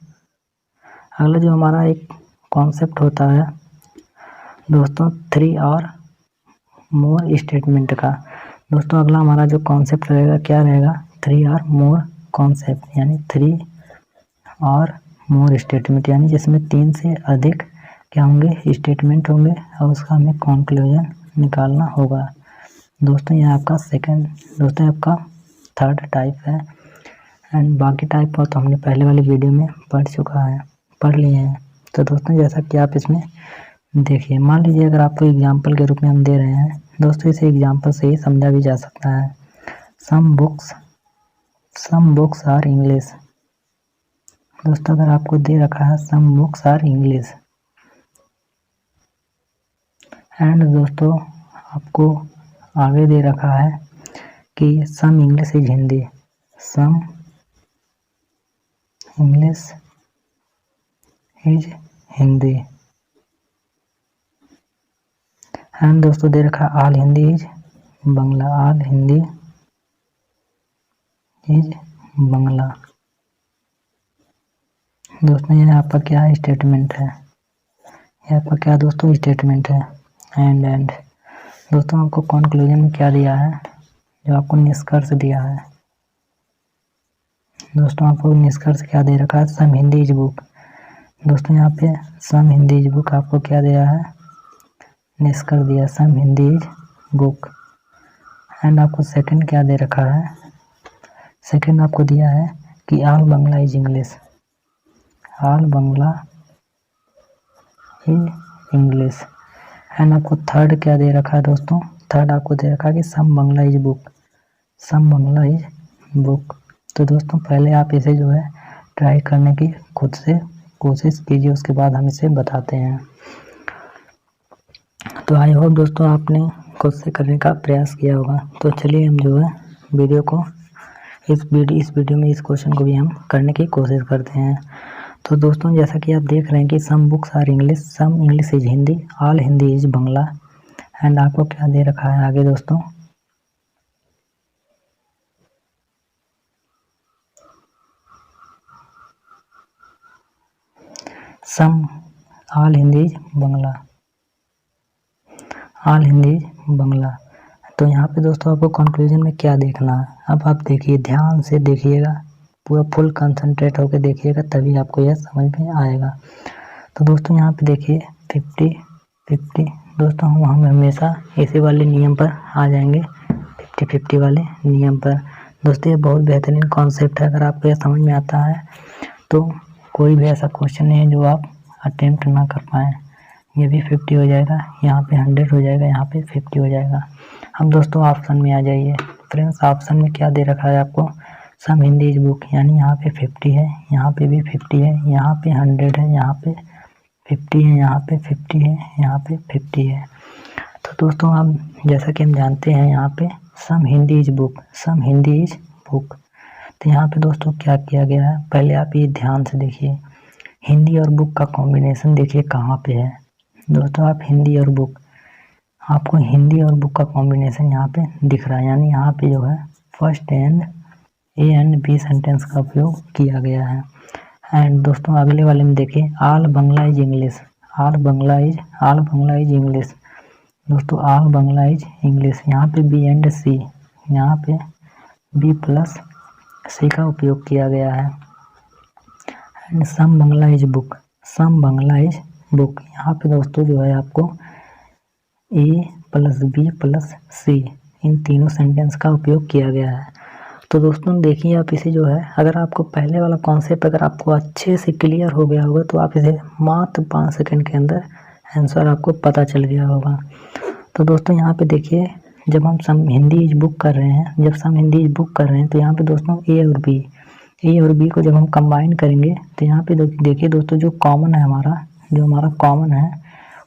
अगला जो हमारा एक कॉन्सेप्ट होता है दोस्तों 3 और मोर स्टेटमेंट का। दोस्तों अगला हमारा जो कॉन्सेप्ट रहेगा क्या रहेगा, 3 और मोर कॉन्सेप्ट, यानी 3 और मोर स्टेटमेंट, यानी जिसमें 3 से अधिक क्या होंगे, स्टेटमेंट होंगे और उसका हमें कंक्लूजन निकालना होगा। दोस्तों ये आपका आपका थर्ड टाइप है। एंड बाकी टाइप को तो हमने पहले वाली वीडियो में पढ़ लिए हैं। तो दोस्तों जैसा कि आप इसमें देखिए, मान लीजिए अगर आपको एग्जाम्पल के रूप में हम दे रहे हैं दोस्तों, इसे एग्जाम्पल से ही समझा भी जा सकता है। Some books are English. दोस्तों अगर आपको दे रखा है some books are English, and दोस्तों आपको आगे दे रखा है कि some English is Hindi, some English is Hindi, and दोस्तों दे रखा all Hindi is Bangla, all Hindi is Bangla. दोस्तों ये आपका क्या स्टेटमेंट है, ये आपका क्या दोस्तों स्टेटमेंट है। एंड दोस्तों आपको कंक्लूजन में क्या दिया है, जो आपको निष्कर्ष दिया है। दोस्तों आपको निष्कर्ष क्या दे रखा है, सम हिंदी इज बुक। दोस्तों यहाँ पे सम हिंदी इज बुक आपको क्या दिया है, निष्कर्ष दिया सम हिंदी इज बुक। एंड आपको सेकंड क्या दे रखा है, सेकंड आपको दिया है कि all Bangla is English, all Bangla is English. And आपको थर्ड क्या दे रखा है दोस्तों, थर्ड आपको दे रखा है कि some Bangla is book, some Bangla is book. तो दोस्तों पहले आप इसे जो है ट्राई करने की खुद से कोशिश कीजिए, उसके बाद हम इसे बताते हैं। तो आई होप दोस्तों आपने खुद से करने का प्रयास किया होगा। तो चलिए हम जो है वीडियो को इस वीडियो में इस क्वेश्चन को भी हम करने की कोशिश करते हैं। तो दोस्तों जैसा कि आप देख रहे हैं कि some books are English, some English is Hindi, all Hindi is Bangla. And आपको क्या दे रखा है आगे दोस्तों, some all Hindi is Bangla, all Hindi is Bangla. तो यहाँ पे दोस्तों आपको कंक्लूजन में क्या देखना है, अब आप देखिए, ध्यान से देखिएगा, पूरा फुल कंसंट्रेट होकर देखिएगा, तभी आपको यह समझ में आएगा। तो दोस्तों यहाँ पे देखिए 50-50, दोस्तों हम हमेशा इसी वाले नियम पर आ जाएंगे, 50-50 वाले नियम पर। दोस्तों ये बहुत बेहतरीन कॉन्सेप्ट है, अगर आपको यह समझ में आता है तो कोई भी ऐसा क्वेश्चन नहीं है जो आप अटेम्प्ट ना कर पाएँ। ये भी 50 हो जाएगा, यहाँ पे 100 हो जाएगा, यहाँ पे 50 हो जाएगा। अब दोस्तों ऑप्शन में आ जाइए फ्रेंड्स, ऑप्शन में क्या दे रखा है आपको, सम हिंदी इज बुक, यानी यहाँ पे 50 है, यहाँ पे भी 50 है, यहाँ पे 100 है, यहाँ पे 50 है, यहाँ पे 50 है, यहाँ पे 50 है। तो दोस्तों आप जैसा कि हम जानते हैं यहाँ पे some Hindi is book, some Hindi is book. तो यहाँ पे दोस्तों क्या किया गया है, पहले आप ये ध्यान से देखिए, हिंदी और बुक का कॉम्बिनेशन देखिए कहाँ पे है। दोस्तों आप हिंदी और बुक, आपको हिंदी और बुक का कॉम्बिनेशन यहाँ पे दिख रहा है, यानी यहाँ पे जो है first and A and B sentence का उपयोग किया गया है। एंड दोस्तों अगले वाले में देखिए, all Bangla is English, all Bangla is English. दोस्तों ऑल बंगला इज इंग्लिश, यहाँ पे बी एंड सी, यहाँ पे बी प्लस सी का उपयोग किया गया है। And some Bangla is book, some Bangla is book, यहाँ पे दोस्तों जो है आपको A plus B plus C, इन तीनों सेंटेंस का उपयोग किया गया है। तो दोस्तों देखिए आप इसे जो है, अगर आपको पहले वाला कॉन्सेप्ट अगर आपको अच्छे से क्लियर हो गया होगा तो आप इसे मात्र 5 सेकंड के अंदर आंसर आपको पता चल गया होगा। तो दोस्तों यहाँ पे देखिए, जब हम सम हिंदी इज बुक कर रहे हैं, जब सम हिंदी इज बुक कर रहे हैं तो यहाँ पे दोस्तों ए और बी को जब हम कंबाइन करेंगे तो यहाँ पे देखिए दोस्तों, जो कॉमन है हमारा, जो हमारा कॉमन है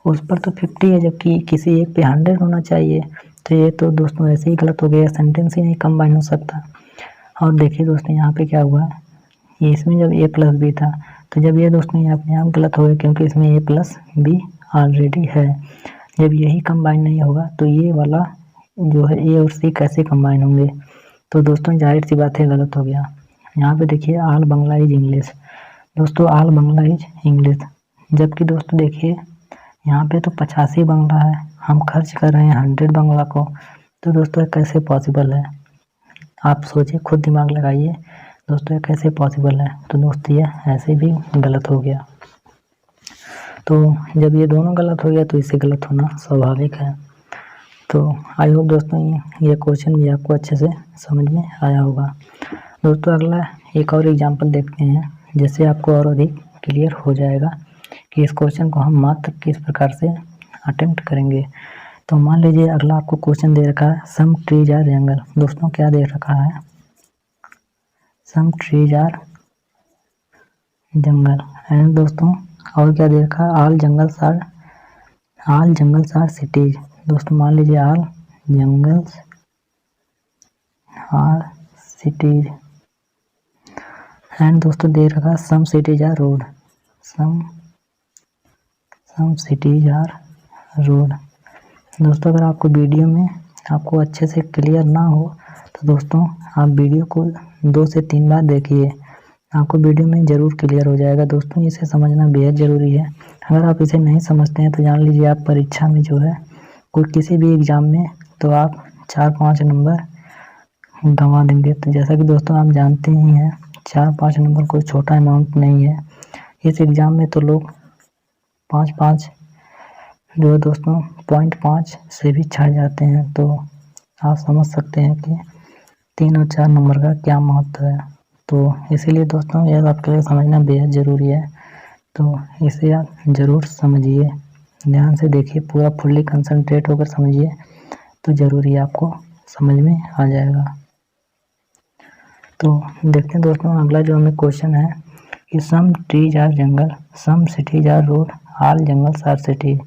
उस पर तो 50 है, जबकि किसी एक पे 100 होना चाहिए। तो ये तो दोस्तों ऐसे ही गलत हो गया, सेंटेंस ही नहीं कंबाइन हो सकता। और देखिए दोस्तों यहाँ पे क्या हुआ, ये इसमें जब ए प्लस बी था, तो जब ये दोस्तों ये अपने आप गलत हो गया, क्योंकि इसमें ए प्लस बी ऑलरेडी है। जब यही कंबाइन नहीं होगा तो ये वाला जो है ए और सी कैसे कंबाइन होंगे, तो दोस्तों जाहिर सी बात है गलत हो गया। यहाँ पे देखिए ऑल बंगला इज इंग्लिश, दोस्तों ऑल बंगला इज इंग्लिश, जबकि दोस्तों देखिए यहाँ पे तो 85 बंगला है, हम खर्च कर रहे हैं 100 बंगला को, तो दोस्तों कैसे पॉसिबल है, आप सोचिए, खुद दिमाग लगाइए दोस्तों, ये कैसे पॉसिबल है। तो दोस्तों ये ऐसे भी गलत हो गया। तो जब ये दोनों गलत हो गया तो इसे गलत होना स्वाभाविक है। तो आई होप दोस्तों ये क्वेश्चन भी आपको अच्छे से समझ में आया होगा। दोस्तों अगला एक और एग्जांपल देखते हैं, जिससे आपको और अधिक क्लियर हो जाएगा कि इस क्वेश्चन को हम मात्र किस प्रकार से अटेम्प्ट करेंगे। तो मान लीजिए अगला आपको क्वेश्चन दे रखा है, सम ट्रीज आर जंगल। दोस्तों क्या दे रखा है, some trees are jungle. And दोस्तों और क्या दे रखा है, ऑल जंगल्स आर सिटीज। दोस्तों मान लीजिए all jungles are cities. And दोस्तों दे रखा some cities are road, some cities are road. दोस्तों अगर आपको वीडियो में आपको अच्छे से क्लियर ना हो तो दोस्तों आप वीडियो को 2 से 3 बार देखिए, आपको वीडियो में ज़रूर क्लियर हो जाएगा। दोस्तों इसे समझना बेहद ज़रूरी है, अगर आप इसे नहीं समझते हैं तो जान लीजिए आप परीक्षा में जो है कोई किसी भी एग्ज़ाम में तो आप 4-5 नंबर गंवा देंगे। तो जैसा कि दोस्तों आप जानते ही हैं 4-5 नंबर कोई छोटा अमाउंट नहीं है। इस एग्ज़ाम में तो लोग 5-5 जो है दोस्तों 0.5 से भी छट जाते हैं। तो आप समझ सकते हैं कि 3 और 4 नंबर का क्या महत्व है। तो इसीलिए दोस्तों यह आपके लिए समझना बेहद ज़रूरी है, तो इसे आप ज़रूर समझिए, ध्यान से देखिए, पूरा फुल्ली कंसंट्रेट होकर समझिए, तो ज़रूरी आपको समझ में आ जाएगा। तो देखते हैं दोस्तों अगला जो हमें क्वेश्चन है कि some trees are jungle, some cities are road, all jungles are city.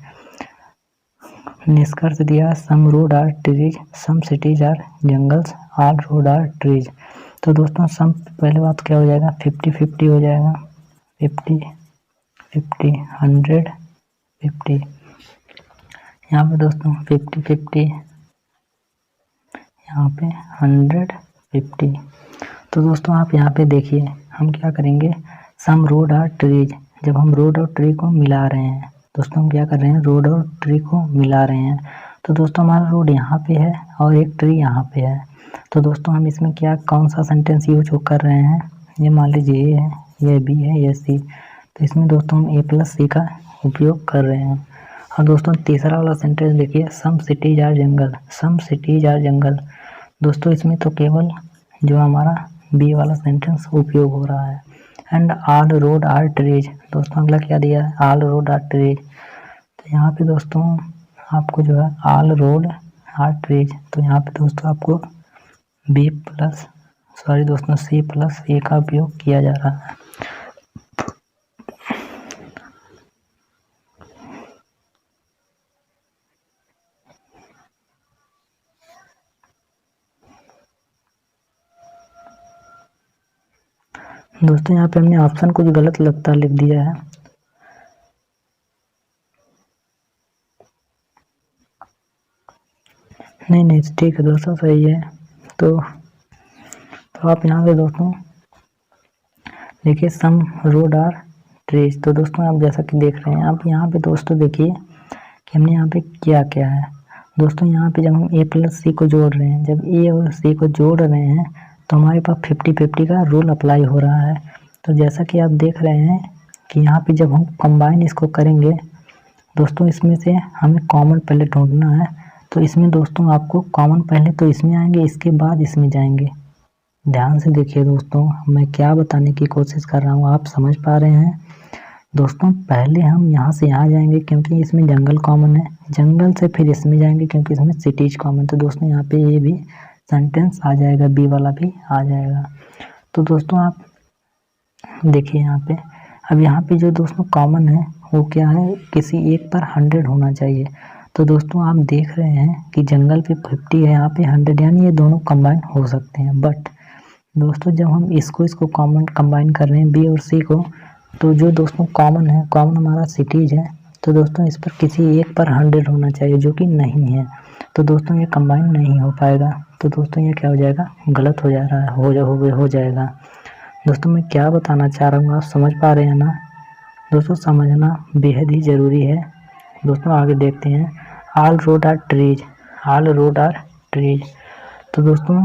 निष्कर्ष दिया some road are trees, some cities are jungles, all road are trees. तो दोस्तों सम पहले बात क्या हो जाएगा, 50-50 हो जाएगा, 50-50, 100-50। यहाँ पे दोस्तों 50-50, यहाँ पे 100-50। तो दोस्तों आप यहाँ पे देखिए हम क्या करेंगे, सम रोड आर ट्रीज, जब हम रोड और ट्री को मिला रहे हैं दोस्तों, हम क्या कर रहे हैं, रोड और ट्री को मिला रहे हैं। तो दोस्तों हमारा रोड यहाँ पे है और एक ट्री यहाँ पे है। तो दोस्तों हम इसमें क्या कौन सा सेंटेंस यूज कर रहे हैं, ये मान लीजिए ये है, ये बी है, ये सी। तो इसमें दोस्तों हम A+C का उपयोग कर रहे हैं। और दोस्तों तीसरा वाला सेंटेंस देखिए, some cities are jungle, some cities are jungle. दोस्तों इसमें तो केवल जो हमारा बी वाला सेंटेंस उपयोग हो रहा है। And all road are trees, दोस्तों अगला क्या दिया है, ऑल रोड आर ट्रीज। तो यहाँ पे दोस्तों आपको जो है ऑल रोड आर ट्रीज, तो यहाँ पे दोस्तों आपको C+A का उपयोग किया जा रहा है। दोस्तों यहाँ पे हमने ऑप्शन कुछ गलत लगता लिख दिया है। नहीं ठीक है दोस्तों, सही है। तो आप यहाँ पे दोस्तों देखिए सम रोड आर ट्रीज। तो दोस्तों आप जैसा कि देख रहे हैं, आप यहाँ पे दोस्तों देखिए कि हमने यहाँ पे क्या क्या है। दोस्तों यहाँ पे जब हम A+C को जोड़ रहे हैं, जब A और C को जोड़ रहे हैं तो हमारे पास 50-50 का रूल अप्लाई हो रहा है। तो जैसा कि आप देख रहे हैं कि यहाँ पे जब हम कंबाइन इसको करेंगे दोस्तों, इसमें से हमें कॉमन पहले ढूंढना है। तो इसमें दोस्तों आपको कॉमन पहले तो इसमें आएंगे, इसके बाद इसमें जाएंगे। ध्यान से देखिए दोस्तों, मैं क्या बताने की कोशिश कर रहा हूँ, आप समझ पा रहे हैं दोस्तों। पहले हम यहाँ से यहाँ जाएंगे क्योंकि इसमें जंगल कॉमन है, जंगल से फिर इसमें जाएंगे क्योंकि इसमें सिटीज कॉमन। तो दोस्तों यहाँ पे ये भी सेंटेंस आ जाएगा, बी वाला भी आ जाएगा। तो दोस्तों आप देखिए यहाँ पे, अब यहाँ पे जो दोस्तों कॉमन है वो क्या है, किसी एक पर 100 होना चाहिए। तो दोस्तों आप देख रहे हैं कि जंगल पे 50 है, यहाँ पे 100, यानी ये दोनों कंबाइन हो सकते हैं। बट दोस्तों जब हम इसको कंबाइन कर रहे हैं बी और सी को, तो जो दोस्तों कॉमन है, कॉमन हमारा सिटीज है। तो दोस्तों इस पर किसी एक पर 100 होना चाहिए, जो कि नहीं है। तो दोस्तों ये कंबाइन नहीं हो पाएगा। तो दोस्तों ये क्या हो जाएगा, गलत हो जा रहा है, हो जाएगा। दोस्तों मैं क्या बताना चाह रहा हूँ, आप समझ पा रहे हैं ना दोस्तों, समझना बेहद ही ज़रूरी है। दोस्तों आगे देखते हैं, all road are trees, all road are trees. तो दोस्तों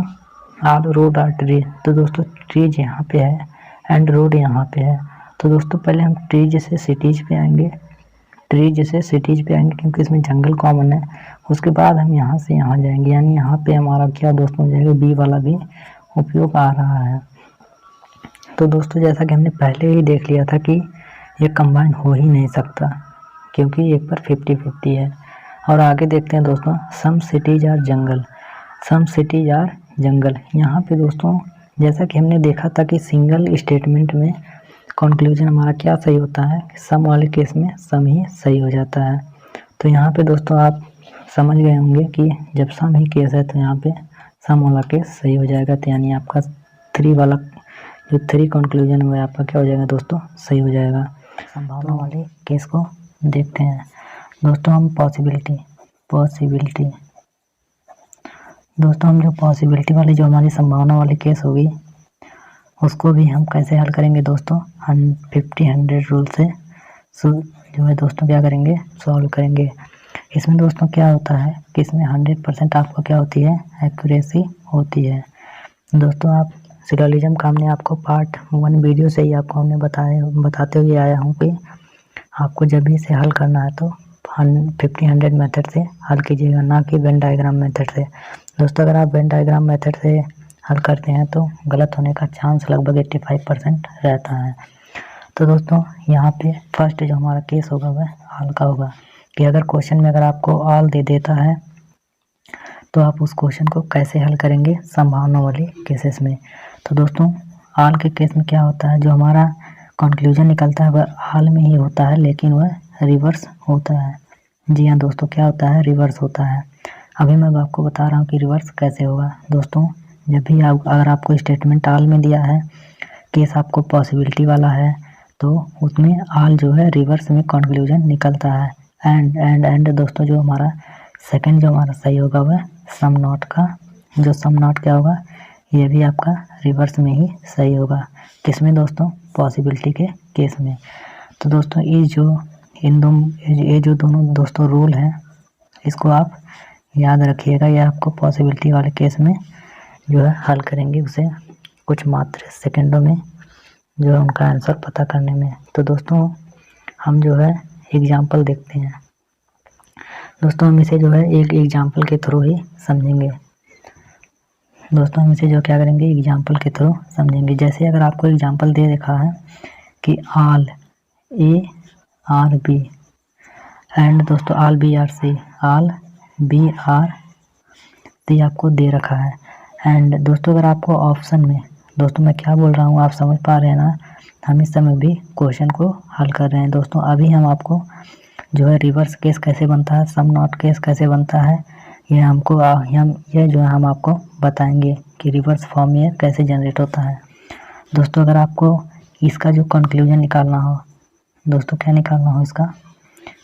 ऑल रोड आर ट्रीज, तो दोस्तों ट्रीज यहाँ पे है एंड रोड यहाँ पे है। तो दोस्तों पहले हम ट्रीज से सिटीज पे आएंगे, ट्रीज से सिटीज पे आएंगे क्योंकि इसमें जंगल कॉमन है। उसके बाद हम यहाँ से यहाँ जाएंगे, यानी यहाँ पे हमारा क्या दोस्तों हो जाएगा, बी वाला भी उपयोग आ रहा है। तो दोस्तों जैसा कि हमने पहले ही देख लिया था कि ये कंबाइन हो ही नहीं सकता क्योंकि एक पर 50-50 है। और आगे देखते हैं दोस्तों, some cities are jungle, some cities are jungle. यहाँ पे दोस्तों जैसा कि हमने देखा था कि सिंगल स्टेटमेंट में कंक्लूजन हमारा क्या सही होता है, सम वाले केस में सम ही सही हो जाता है। तो यहाँ पे दोस्तों आप समझ गए होंगे कि जब सम ही केस है तो यहाँ पे सम वाला केस सही हो जाएगा। तो यानी आपका 3 वाला जो 3 कंक्लूजन हुआ आपका क्या हो जाएगा दोस्तों, सही हो जाएगा। संभावना वाले केस को देखते हैं दोस्तों हम, पॉसिबिलिटी दोस्तों हम जो पॉसिबिलिटी वाली जो हमारी संभावना वाली केस होगी उसको भी हम कैसे हल करेंगे दोस्तों, 50-100 रूल से जो है दोस्तों क्या करेंगे, सॉल्व करेंगे। इसमें दोस्तों क्या होता है कि इसमें 100% आपको क्या होती है, एक्यूरेसी होती है। दोस्तों आप सिलोजिज्म का हमने आपको पार्ट 1 वीडियो से ही आपको हमने बताते हुए आया हूँ कि आपको जब भी इसे हल करना है तो 50-100 मेथड से हल कीजिएगा, ना कि वेन डायग्राम मेथड से। दोस्तों अगर आप वेन डायग्राम मेथड से हल करते हैं तो गलत होने का चांस लगभग 85% रहता है। तो दोस्तों यहाँ पे फर्स्ट जो हमारा केस होगा वह ऑल का होगा कि अगर क्वेश्चन में अगर आपको ऑल दे देता है तो आप उस क्वेश्चन को कैसे हल करेंगे संभावना वाले केसेस में। तो दोस्तों ऑल के केस में क्या होता है, जो हमारा कंक्लूजन निकलता है वह ऑल में ही होता है, लेकिन वह रिवर्स होता है। जी हाँ दोस्तों, क्या होता है, रिवर्स होता है। अभी मैं आपको बता रहा हूँ कि रिवर्स कैसे होगा। दोस्तों जब भी अगर आपको स्टेटमेंट आल में दिया है, केस आपको पॉसिबिलिटी वाला है, तो उसमें आल जो है रिवर्स में कंक्लूजन निकलता है। एंड दोस्तों जो हमारा सेकंड जो हमारा सही होगा वह सम नॉट का, जो सम नॉट क्या होगा, ये भी आपका रिवर्स में ही सही होगा। किसमें दोस्तों, पॉसिबिलिटी के केस में। तो दोस्तों ये जो दोनों दोस्तों रूल हैं, इसको आप याद रखिएगा। ये आपको पॉसिबिलिटी वाले केस में जो है हल करेंगे उसे कुछ मात्र सेकंडों में, जो है उनका आंसर पता करने में। तो दोस्तों हम जो है एग्जाम्पल देखते हैं। दोस्तों हम इसे जो है एक एग्जाम्पल के थ्रू ही समझेंगे। दोस्तों हम इसे जो क्या करेंगे, एग्जाम्पल के थ्रू समझेंगे। जैसे अगर आपको एग्जाम्पल दे रखा है कि आल ए आर बी एंड दोस्तों आल बी आर सी, आल बी आर सी आपको दे रखा है। एंड दोस्तों अगर आपको ऑप्शन में, दोस्तों मैं क्या बोल रहा हूँ आप समझ पा रहे हैं ना, हम इस समय भी क्वेश्चन को हल कर रहे हैं। दोस्तों अभी हम आपको जो है रिवर्स केस कैसे बनता है, सम नॉट केस कैसे बनता है, ये हम आपको बताएंगे कि रिवर्स फॉर्म ये कैसे जनरेट होता है। दोस्तों अगर आपको इसका जो कंक्लूजन निकालना हो, दोस्तों क्या निकालना हो, इसका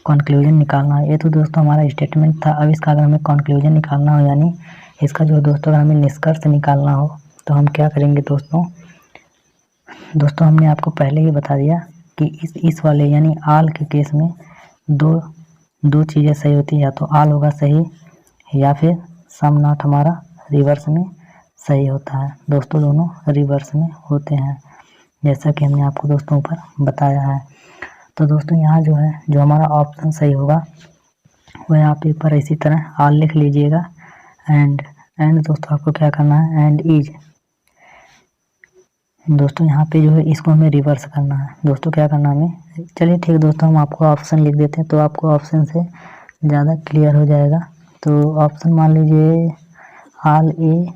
कंक्लूजन निकालना है। ये तो दोस्तों हमारा स्टेटमेंट था। अब इसका अगर हमें कंक्लूजन निकालना हो, यानी इसका जो दोस्तों अगर हमें निष्कर्ष निकालना हो, तो हम क्या करेंगे दोस्तों हमने आपको पहले ही बता दिया कि इस वाले यानी आल के केस में दो चीज़ें सही होती है, या तो आल होगा सही या फिर सम नॉट हमारा रिवर्स में सही होता है। दोस्तों दोनों रिवर्स में होते हैं, जैसा कि हमने आपको दोस्तों ऊपर बताया है। तो दोस्तों यहाँ जो है जो हमारा ऑप्शन सही होगा वह आप एक बार इसी तरह आल लिख लीजिएगा। एंड दोस्तों आपको क्या करना है, एंड इज, दोस्तों यहाँ पे जो है इसको हमें रिवर्स करना है। दोस्तों क्या करना है हमें, चलिए ठीक है दोस्तों, हम आपको ऑप्शन लिख देते हैं तो आपको ऑप्शन से ज़्यादा क्लियर हो जाएगा। तो ऑप्शन मान लीजिए all A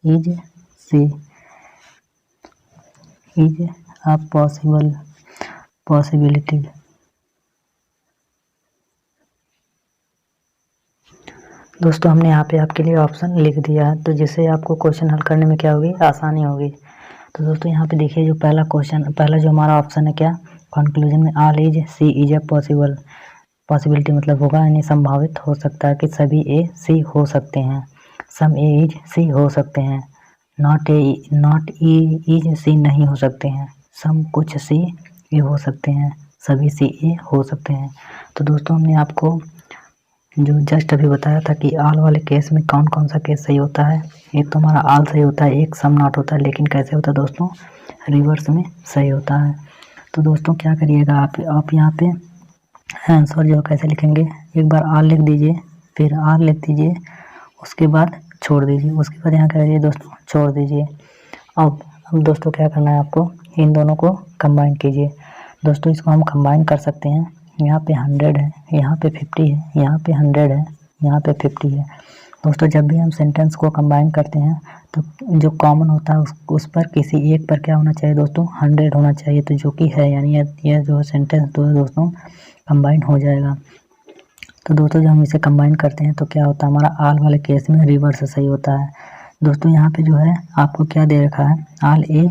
is C is a possibility. दोस्तों हमने यहाँ पे आपके लिए ऑप्शन लिख दिया है, तो जिससे आपको क्वेश्चन हल करने में क्या होगी, आसानी होगी। तो दोस्तों यहाँ पे देखिए जो पहला जो हमारा ऑप्शन है, क्या कंक्लूजन में all is C is a possibility मतलब होगा, यानी संभावित हो सकता है कि सभी ए सी हो सकते हैं। सम ए इज सी हो सकते हैं, नॉट ई इज सी नहीं हो सकते हैं। सम कुछ सी ए हो सकते हैं, सभी सी ए हो सकते हैं। तो दोस्तों हमने आपको जो जस्ट अभी बताया था कि आल वाले केस में कौन कौन सा केस सही होता है। एक तो हमारा आल सही होता है, एक सम नॉट होता है, लेकिन कैसे होता है दोस्तों, रिवर्स में सही होता है। तो दोस्तों क्या करिएगा, आप यहाँ पे आंसर जो कैसे लिखेंगे, एक बार आल लिख दीजिए, फिर आर लिख दीजिए, उसके बाद छोड़ दीजिए, उसके बाद यहाँ क्या करिए दोस्तों, छोड़ दीजिए। अब दोस्तों क्या करना है आपको, इन दोनों को कंबाइन कीजिए। दोस्तों इसको हम कंबाइन कर सकते हैं, यहाँ पे 100 है, यहाँ पे 50 है, यहाँ पे 100 है, यहाँ पे 50 है। दोस्तों जब भी हम सेंटेंस को कंबाइन करते हैं तो जो कॉमन होता है उस पर किसी एक पर क्या होना चाहिए दोस्तों, 100 होना चाहिए। तो जो कि है, यानी ये जो सेंटेंस दोस्तों कंबाइन हो जाएगा। तो दोस्तों जब हम इसे कंबाइन करते हैं तो क्या होता है, हमारा आल वाले केस में रिवर्स सही होता है। दोस्तों यहाँ पे जो है आपको क्या दे रखा है, आल ए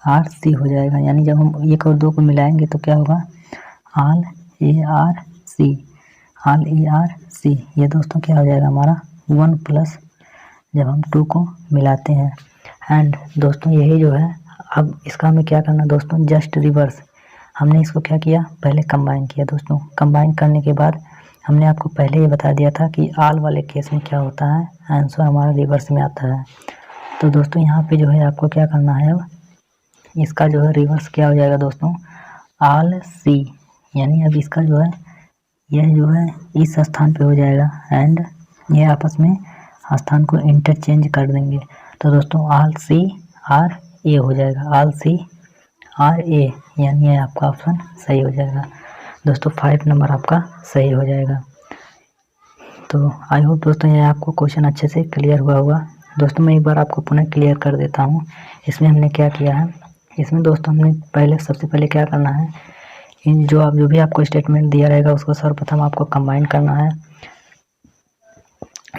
आर सी हो जाएगा, यानी जब हम 1 और 2 को मिलाएंगे तो क्या होगा, आल A R C, all A R C. ये दोस्तों क्या हो जाएगा हमारा 1 प्लस जब हम 2 को मिलाते हैं। एंड दोस्तों यही जो है, अब इसका हमें क्या करना दोस्तों, जस्ट रिवर्स। हमने इसको क्या किया, पहले कंबाइन किया। दोस्तों कंबाइन करने के बाद हमने आपको पहले ही बता दिया था कि आल वाले केस में क्या होता है, आंसर हमारा रिवर्स में आता है। तो दोस्तों यहाँ पे जो है आपको क्या करना है, अब इसका जो है रिवर्स क्या हो जाएगा दोस्तों, आल सी, यानी अब इसका जो है यह जो है इस स्थान पे हो जाएगा, एंड ये आपस में स्थान को इंटरचेंज कर देंगे। तो दोस्तों आल सी आर ए हो जाएगा, आल सी आर ए, यानी ये आपका ऑप्शन सही हो जाएगा। दोस्तों 5 नंबर आपका सही हो जाएगा। तो आई होप दोस्तों ये आपको क्वेश्चन अच्छे से क्लियर हुआ होगा। दोस्तों मैं एक बार आपको पुनः क्लियर कर देता हूँ। इसमें हमने क्या किया है, इसमें दोस्तों हमने सबसे पहले क्या करना है, इन जो भी आपको स्टेटमेंट दिया रहेगा उसको सर्वप्रथम आपको कंबाइन करना है।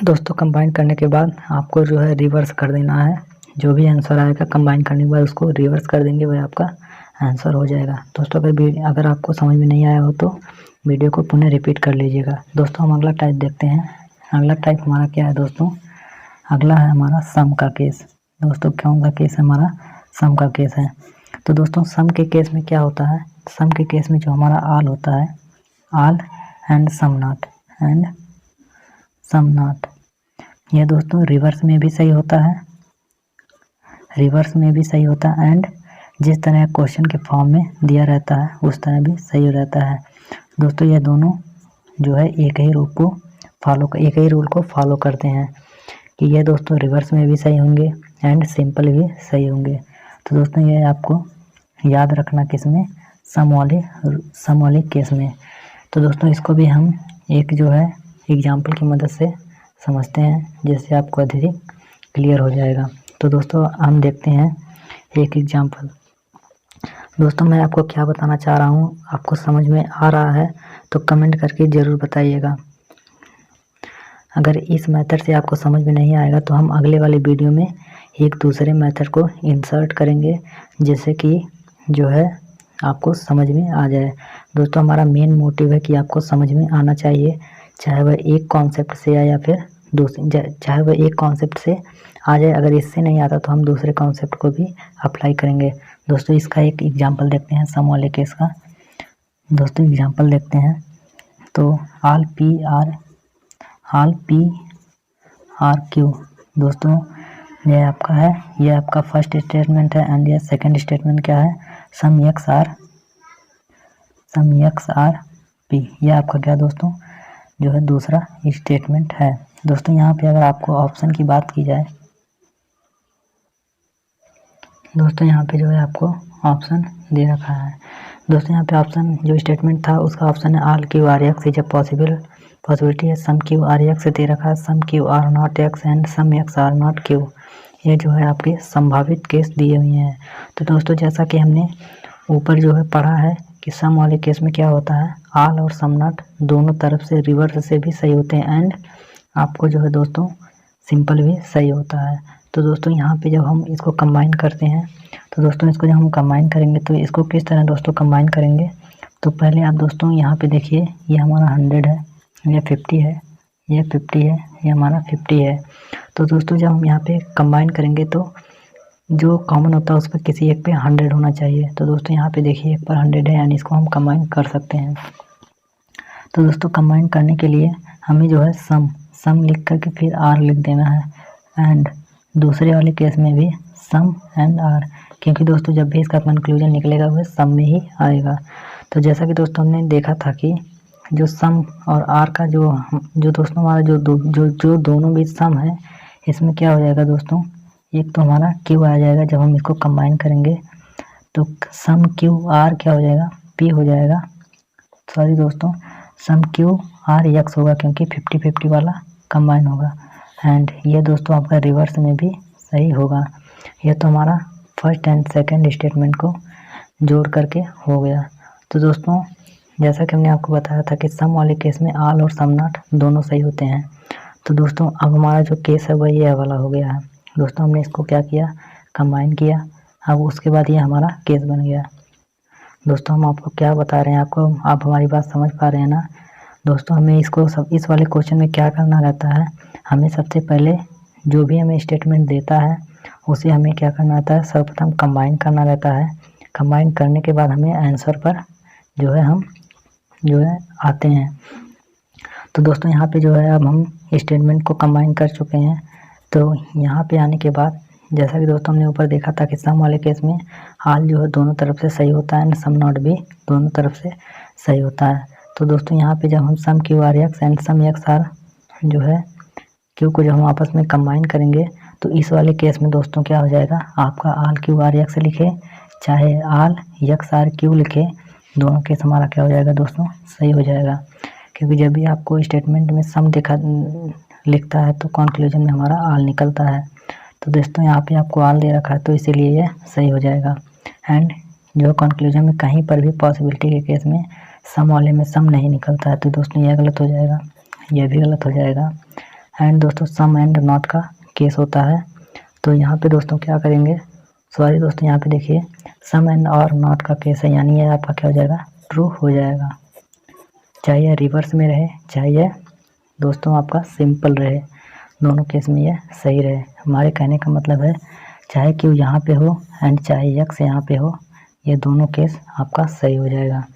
दोस्तों कंबाइन करने के बाद आपको जो है रिवर्स कर देना है। जो भी आंसर आएगा कंबाइन करने के बाद उसको रिवर्स कर देंगे, वह आपका आंसर हो जाएगा। दोस्तों अगर आपको समझ में नहीं आया हो तो वीडियो को पुनः रिपीट कर लीजिएगा। दोस्तों हम अगला टाइप देखते हैं। अगला टाइप हमारा क्या है दोस्तों? अगला है हमारा सम का केस। दोस्तों कौन सा केस है? हमारा सम का केस है। तो दोस्तों सम के केस में क्या होता है? सम के केस में जो हमारा आल होता है, आल एंड सम नॉट, यह दोस्तों रिवर्स में भी सही होता है, एंड जिस तरह क्वेश्चन के फॉर्म में दिया रहता है उस तरह भी सही रहता है। दोस्तों ये दोनों जो है एक ही रूल को फॉलो करते हैं कि ये दोस्तों रिवर्स में भी सही होंगे एंड सिंपल भी सही होंगे। तो दोस्तों ये आपको याद रखना किसमें? सम वाले केस में। तो दोस्तों इसको भी हम एक जो है एग्जाम्पल की मदद से समझते हैं, जिससे आपको अधिक क्लियर हो जाएगा। तो दोस्तों हम देखते हैं एक एग्जाम्पल। दोस्तों मैं आपको क्या बताना चाह रहा हूँ, आपको समझ में आ रहा है तो कमेंट करके ज़रूर बताइएगा। अगर इस मेथड से आपको समझ में नहीं आएगा तो हम अगले वाले वीडियो में एक दूसरे मेथड को इंसर्ट करेंगे, जिससे कि जो है आपको समझ में आ जाए। दोस्तों हमारा मेन मोटिव है कि आपको समझ में आना चाहिए, चाहे वह एक कॉन्सेप्ट से आए या फिर चाहे वह एक कॉन्सेप्ट से आ जाए। अगर इससे नहीं आता तो हम दूसरे कॉन्सेप्ट को भी अप्लाई करेंगे। दोस्तों इसका एक एग्जांपल देखते हैं सम वाले केस का। दोस्तों एग्जांपल देखते हैं। तो आल पी आर क्यू। दोस्तों ये आपका है, ये आपका फर्स्ट स्टेटमेंट है एंड ये सेकंड स्टेटमेंट क्या है? Some X R P. ये आपका क्या दोस्तों जो है दूसरा स्टेटमेंट है। दोस्तों यहाँ पे अगर आपको ऑप्शन की बात की जाए, दोस्तों यहाँ पे जो है आपको ऑप्शन दे रखा है। दोस्तों यहाँ पे ऑप्शन जो स्टेटमेंट था उसका ऑप्शन है all Q are X is a possibility है, सम क्यू आर एक्स दे रखा है, some Q are not X and some X are not Q. ये जो है आपके संभावित केस दिए हुए हैं। तो दोस्तों जैसा कि हमने ऊपर जो है पढ़ा है कि सम वाले केस में क्या होता है, आल और सम नॉट दोनों तरफ से रिवर्स से भी सही होते हैं एंड आपको जो है दोस्तों सिंपल भी सही होता है। तो दोस्तों यहाँ पे जब हम इसको कंबाइन करते हैं, तो दोस्तों इसको जब हम कंबाइन करेंगे तो इसको किस तरह दोस्तों कंबाइन करेंगे? तो पहले आप दोस्तों यहाँ पे देखिए, ये हमारा 100 है, ये 50 है, ये 50 है, ये हमारा 50 है। तो दोस्तों जब हम यहाँ पे कंबाइन करेंगे तो जो कॉमन होता है उस पर किसी एक पे 100 होना चाहिए। तो दोस्तों यहाँ पे देखिए एक पर 100 है, यानी इसको हम कंबाइन कर सकते हैं। तो दोस्तों कंबाइन करने के लिए हमें जो है सम लिख करके फिर आर लिख देना है, एंड दूसरे वाले केस में भी सम एंड आर, क्योंकि दोस्तों जब भी इसका कंक्लूजन निकलेगा वह सम में ही आएगा। तो जैसा कि दोस्तों हमने देखा था कि जो सम और आर का जो दोस्तों हमारा जो दोनों भी सम है, इसमें क्या हो जाएगा दोस्तों? एक तो हमारा क्यू आ जाएगा जब हम इसको कंबाइन करेंगे, तो सम क्यू आर क्या हो जाएगा? पी हो जाएगा। सॉरी दोस्तों, सम क्यू आर एक्स होगा क्योंकि 50-50 वाला कंबाइन होगा, एंड ये दोस्तों आपका रिवर्स में भी सही होगा। यह तो हमारा फर्स्ट एंड सेकंड स्टेटमेंट को जोड़ करके हो गया। तो दोस्तों जैसा कि हमने आपको बताया था कि सम वाले केस में आल और सम नॉट दोनों सही होते हैं। तो दोस्तों अब हमारा जो केस है वह ये वाला हो गया है। दोस्तों हमने इसको क्या किया? कंबाइन किया। अब उसके बाद ये हमारा केस बन गया। दोस्तों हम आपको क्या बता रहे हैं, आप हमारी बात समझ पा रहे हैं ना? दोस्तों हमें इस वाले क्वेश्चन में क्या करना रहता है, हमें सबसे पहले जो भी हमें स्टेटमेंट देता है उसे हमें क्या करना रहता है? सर्वप्रथम कंबाइन करना रहता है। कंबाइन करने के बाद हमें आंसर पर जो है हम आते हैं। तो दोस्तों यहाँ पे जो है अब हम स्टेटमेंट को कंबाइन कर चुके हैं। तो यहाँ पे आने के बाद जैसा कि दोस्तों हमने ऊपर देखा था कि सम वाले केस में आल जो है दोनों तरफ से सही होता है एंड सम नॉट भी दोनों तरफ से सही होता है। तो दोस्तों यहाँ पे जब हम some Q are X and some X are जो है क्यू को जब हम आपस में कंबाइन करेंगे तो इस वाले केस में दोस्तों क्या हो जाएगा? आपका आल क्यू आर एक्स लिखे चाहे आल एक्स आर क्यू लिखे, दोनों केस हमारा क्या हो जाएगा दोस्तों? सही हो जाएगा। क्योंकि जब भी आपको स्टेटमेंट में सम लिखता है तो कंक्लूजन में हमारा आल निकलता है। तो दोस्तों यहाँ पे आपको आल दे रखा है तो इसीलिए ये सही हो जाएगा। एंड जो कंक्लूजन में कहीं पर भी पॉसिबिलिटी के केस में सम वाले में सम नहीं निकलता है, तो दोस्तों यह गलत हो जाएगा, यह भी गलत हो जाएगा। एंड दोस्तों सम एंड नॉट का केस होता है, तो यहाँ पे दोस्तों क्या करेंगे, सॉरी दोस्तों यहाँ पे देखिए सम एंड और नॉट का केस है, यानी यह आपका क्या हो जाएगा, ट्रू हो जाएगा, चाहे यह रिवर्स में रहे चाहे यह दोस्तों आपका सिंपल रहे, दोनों केस में यह सही रहे। हमारे कहने का मतलब है चाहे क्यू यहाँ पे हो एंड चाहे एक्स यहाँ पे हो, ये दोनों केस आपका सही हो जाएगा।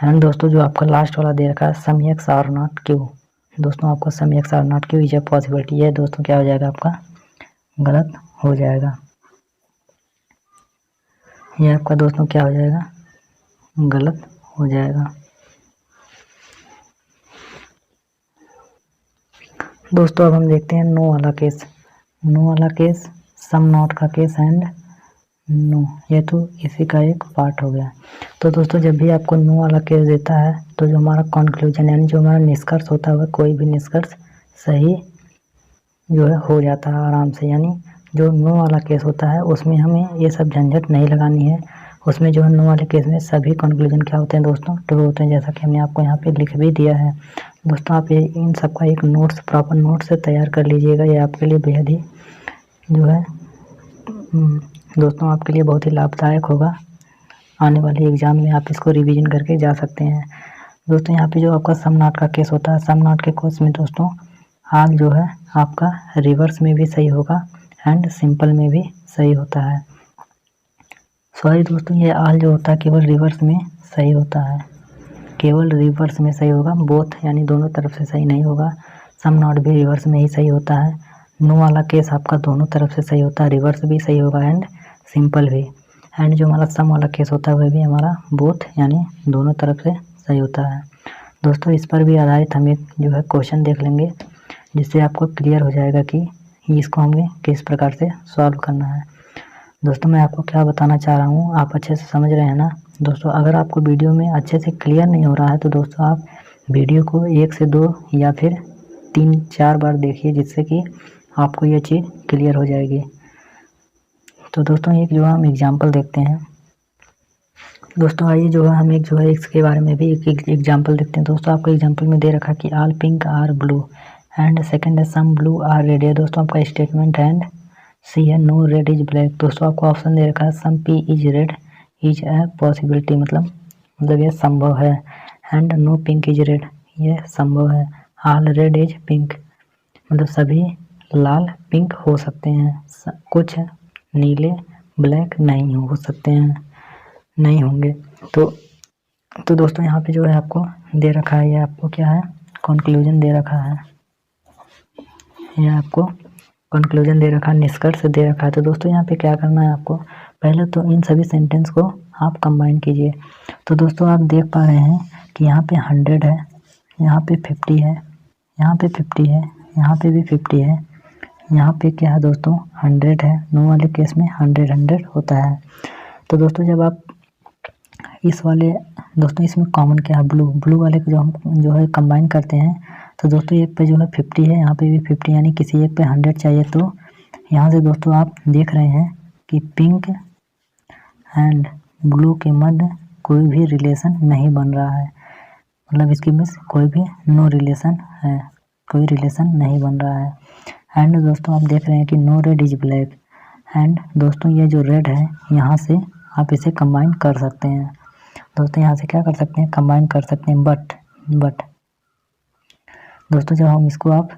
एंड दोस्तों जो आपका लास्ट वाला दे रखा है some X are not Q, दोस्तों आपको some X are not Q is a possibility, ये दोस्तों क्या हो जाएगा, आपका गलत हो जाएगा, ये आपका दोस्तों क्या हो जाएगा, गलत हो जाएगा। दोस्तों अब हम देखते हैं नो वाला केस। नो वाला केस सम नॉट का केस एंड नो, ये तो इसी का एक पार्ट हो गया। तो दोस्तों जब भी आपको नो वाला केस देता है तो जो हमारा कंक्लूजन यानी जो हमारा निष्कर्ष होता है वह कोई भी निष्कर्ष सही जो है हो जाता है आराम से, यानी जो नो वाला केस होता है उसमें हमें ये सब झंझट नहीं लगानी है, उसमें जो है नो वाले केस में सभी कंक्लूजन क्या होते हैं दोस्तों, ट्रू होते हैं, जैसा कि हमने आपको यहाँ पे लिख भी दिया है। दोस्तों आप ये इन सब का एक नोट्स प्रॉपर नोट से तैयार कर लीजिएगा, ये आपके लिए बेहद ही जो है दोस्तों आपके लिए बहुत ही लाभदायक होगा, आने वाले एग्ज़ाम में आप इसको रिवीजन करके जा सकते हैं। दोस्तों यहाँ पे जो आपका सम नॉट का केस होता है, सम नॉट के केस में दोस्तों आल जो है आपका रिवर्स में भी सही होगा एंड सिंपल में भी सही होता है। सॉरी दोस्तों ये आल जो होता है केवल रिवर्स में सही होता है, केवल रिवर्स में सही होगा, बोथ यानी दोनों तरफ से सही नहीं होगा। सम नॉट भी रिवर्स में ही सही होता है। नो वाला केस आपका दोनों तरफ से सही होता है, रिवर्स भी सही होगा एंड सिंपल भी। एंड जो हमारा सम वाला केस होता है वह भी हमारा बोथ यानी दोनों तरफ से सही होता है। दोस्तों इस पर भी आधारित हम एक जो है क्वेश्चन देख लेंगे, जिससे आपको क्लियर हो जाएगा कि इसको हमें किस प्रकार से सॉल्व करना है। दोस्तों मैं आपको क्या बताना चाह रहा हूँ आप अच्छे से समझ रहे हैं ना। दोस्तों अगर आपको वीडियो में अच्छे से क्लियर नहीं हो रहा है तो दोस्तों आप वीडियो को 1 से 2 या फिर 3-4 बार देखिए, जिससे कि आपको ये चीज़ क्लियर हो जाएगी। तो दोस्तों एक जो हम एग्जांपल देखते हैं। दोस्तों आइए जो है हम एक जो है इसके बारे में भी एक एग्जांपल देखते हैं। दोस्तों आपको एग्जांपल में दे रखा कि all pink are blue and second है सम ब्लू आर रेड, है दोस्तों आपका स्टेटमेंट एंड सी है नो रेड इज ब्लैक। दोस्तों आपको ऑप्शन दे रखा है some P is red is a possibility, मतलब ये संभव है, and no pink is red ये संभव है, ऑल रेड इज पिंक मतलब सभी लाल पिंक हो सकते हैं, कुछ नीले ब्लैक नहीं हो सकते हैं, नहीं होंगे। तो दोस्तों यहाँ पे जो है आपको दे रखा है, ये आपको क्या है कंक्लूजन दे रखा है, ये आपको कंक्लूजन दे रखा है, निष्कर्ष दे रखा है। तो दोस्तों यहाँ पे क्या करना है आपको, पहले तो इन सभी सेंटेंस को आप कंबाइन कीजिए। तो दोस्तों आप देख पा रहे हैं कि यहाँ पे 100 है, यहाँ पे 50 है, यहाँ पे 50 है, यहाँ पे भी 50 है, यहाँ पे क्या है दोस्तों 100 है। नो वाले केस में 100 होता है। तो दोस्तों जब आप इस वाले दोस्तों इसमें कॉमन क्या है ब्लू वाले को जो हम जो है कंबाइन करते हैं, तो दोस्तों एक पे जो है 50 है, यहाँ पे भी 50 यानी किसी एक पे 100 चाहिए। तो यहाँ से दोस्तों आप देख रहे हैं कि पिंक एंड ब्लू के मध्य कोई भी रिलेशन नहीं बन रहा है, मतलब इसके में कोई भी नो रिलेशन है, कोई रिलेशन नहीं बन रहा है। एंड दोस्तों आप देख रहे हैं कि no red is black, and दोस्तों ये जो रेड है यहाँ से आप इसे कंबाइन कर सकते हैं। दोस्तों यहाँ से क्या कर सकते हैं, कंबाइन कर सकते हैं, बट दोस्तों जब हम इसको आप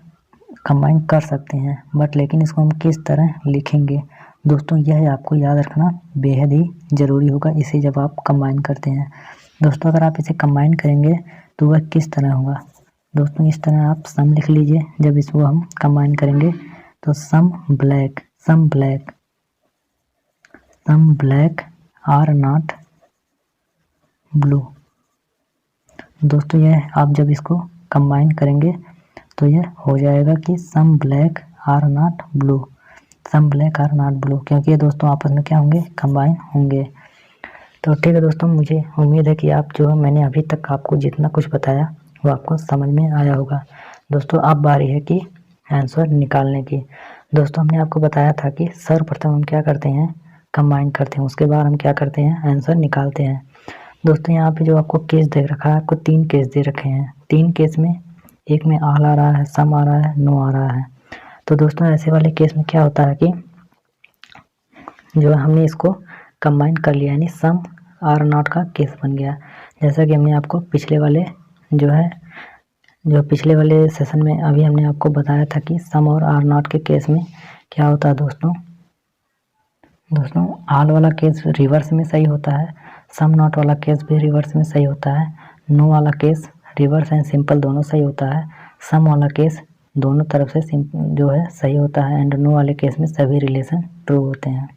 कंबाइन कर सकते हैं बट लेकिन इसको हम किस तरह लिखेंगे दोस्तों, यह आपको याद रखना बेहद ही ज़रूरी होगा इसे जब आप कंबाइन करते हैं। दोस्तों अगर आप इसे कंबाइन करेंगे तो वह किस तरह होगा दोस्तों, इस तरह आप सम लिख लीजिए। जब इसको हम कंबाइन करेंगे तो some black are not blue. दोस्तों यह आप जब इसको कंबाइन करेंगे तो यह हो जाएगा कि some black are not blue, क्योंकि ये दोस्तों आपस में क्या होंगे, कंबाइन होंगे। तो ठीक है दोस्तों, मुझे उम्मीद है कि आप जो है मैंने अभी तक आपको जितना कुछ बताया वो आपको समझ में आया होगा। दोस्तों अब बारी है कि आंसर निकालने की। दोस्तों हमने आपको बताया था कि सर्वप्रथम हम क्या करते हैं, कंबाइन करते हैं, उसके बाद हम क्या करते हैं, आंसर निकालते हैं। दोस्तों यहाँ पे जो आपको केस दे रखा है, आपको 3 केस दे रखे हैं। 3 केस में एक में ऑल आ रहा है, सम आ रहा है, नो आ रहा है। तो दोस्तों ऐसे वाले केस में क्या होता है कि जो हमने इसको कंबाइन कर लिया, यानी सम आर नॉट का केस बन गया। जैसा कि हमने आपको पिछले वाले सेशन में अभी हमने आपको बताया था कि सम और आर नॉट के केस में क्या होता है दोस्तों ऑल वाला केस रिवर्स में सही होता है, सम नॉट वाला केस भी रिवर्स में सही होता है, नो वाला केस रिवर्स एंड सिंपल दोनों सही होता है, सम वाला केस दोनों तरफ से जो है सही होता है, एंड नो वाले केस में सभी रिलेशन ट्रू होते हैं।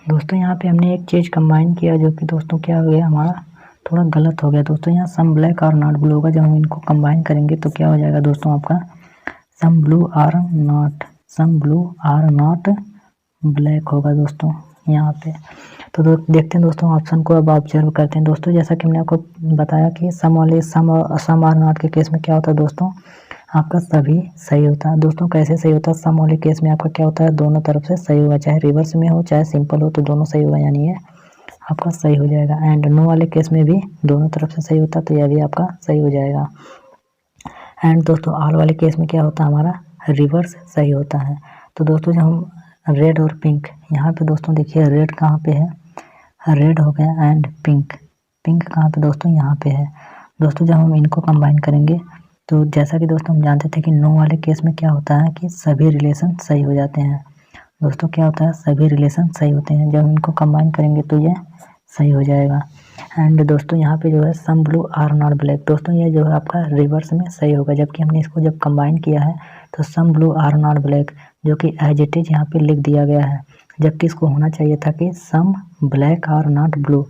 दोस्तों यहाँ पे हमने एक चीज़ कंबाइन किया जो कि दोस्तों क्या हो गया, हमारा थोड़ा गलत हो गया। दोस्तों यहाँ सम ब्लैक और नॉट ब्लू होगा, जब हम इनको कंबाइन करेंगे तो क्या हो जाएगा दोस्तों, आपका some blue are not black होगा दोस्तों यहाँ पे। तो देखते हैं दोस्तों ऑप्शन को, अब ऑब्जर्व करते हैं दोस्तों। जैसा कि हमने आपको बताया कि सम आर नॉट के केस में क्या होता है दोस्तों, आपका सभी सही होता है। दोस्तों कैसे सही होता है, सम वाले केस में आपका क्या होता है, दोनों तरफ से सही होगा, चाहे रिवर्स में हो चाहे सिंपल हो, तो दोनों सही होगा, यानी ये आपका सही हो जाएगा। एंड नो वाले केस में भी दोनों तरफ से सही होता है, तो यह भी आपका सही हो जाएगा। एंड दोस्तों ऑल वाले केस में क्या होता है, हमारा रिवर्स सही होता है। तो दोस्तों जब हम रेड और पिंक, यहाँ पे दोस्तों देखिए रेड कहाँ पे है, रेड हो गया, एंड पिंक कहाँ पे दोस्तों, यहाँ पे है। दोस्तों जब हम इनको कंबाइन करेंगे तो जैसा कि दोस्तों हम जानते थे कि नो वाले केस में क्या होता है कि सभी रिलेशन सही हो जाते हैं। दोस्तों क्या होता है, सभी रिलेशन सही होते हैं, जब इनको कंबाइन करेंगे तो ये सही हो जाएगा। एंड दोस्तों यहाँ पे जो है some blue are not black, दोस्तों ये जो है आपका रिवर्स में सही होगा, जबकि हमने इसको जब कंबाइन किया है तो some blue are not black जो कि एज इट इज यहाँ पे लिख दिया गया है, जबकि इसको होना चाहिए था कि some black are not blue,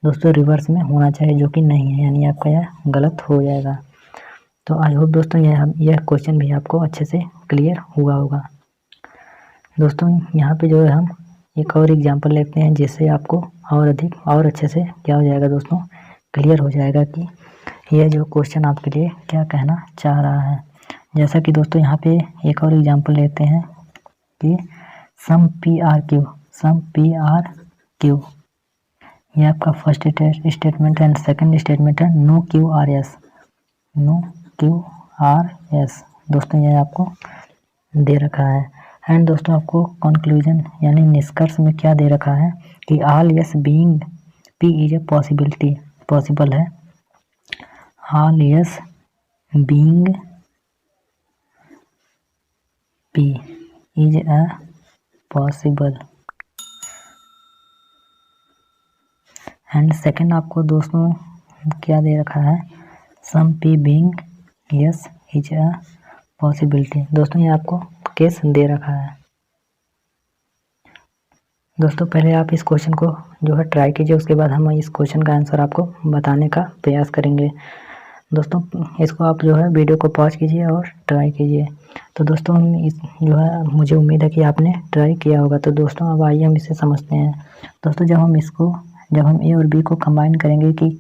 दोस्तों रिवर्स में होना चाहिए, जो कि नहीं है, यानी आपका यह गलत हो जाएगा। तो आई होप दोस्तों यह क्वेश्चन भी आपको अच्छे से क्लियर हुआ होगा। दोस्तों यहाँ पे जो है हम एक और एग्जांपल लेते हैं, जिससे आपको और अधिक और अच्छे से क्या हो जाएगा दोस्तों, क्लियर हो जाएगा कि यह जो क्वेश्चन आपके लिए क्या कहना चाह रहा है। जैसा कि दोस्तों यहाँ पे एक और एग्जांपल लेते हैं कि सम पी आर क्यू, यह आपका first statement and second statement है नो क्यू आर एस, दोस्तों यह आपको दे रखा है। एंड दोस्तों आपको कंक्लूजन यानी निष्कर्ष में क्या दे रखा है कि all yes being P is a possible है, all yes being P is a possible. And second आपको दोस्तों क्या दे रखा है, some P being yes is a possibility, दोस्तों ये आपको केस दे रखा है। दोस्तों पहले आप इस क्वेश्चन को जो है ट्राई कीजिए, उसके बाद हम इस क्वेश्चन का आंसर आपको बताने का प्रयास करेंगे। दोस्तों इसको आप जो है वीडियो को पॉज कीजिए और ट्राई कीजिए। तो दोस्तों हम इस जो है मुझे उम्मीद है कि आपने ट्राई किया होगा। तो दोस्तों अब आइए हम इसे समझते हैं। दोस्तों जब हम ए और बी को कंबाइन करेंगे कि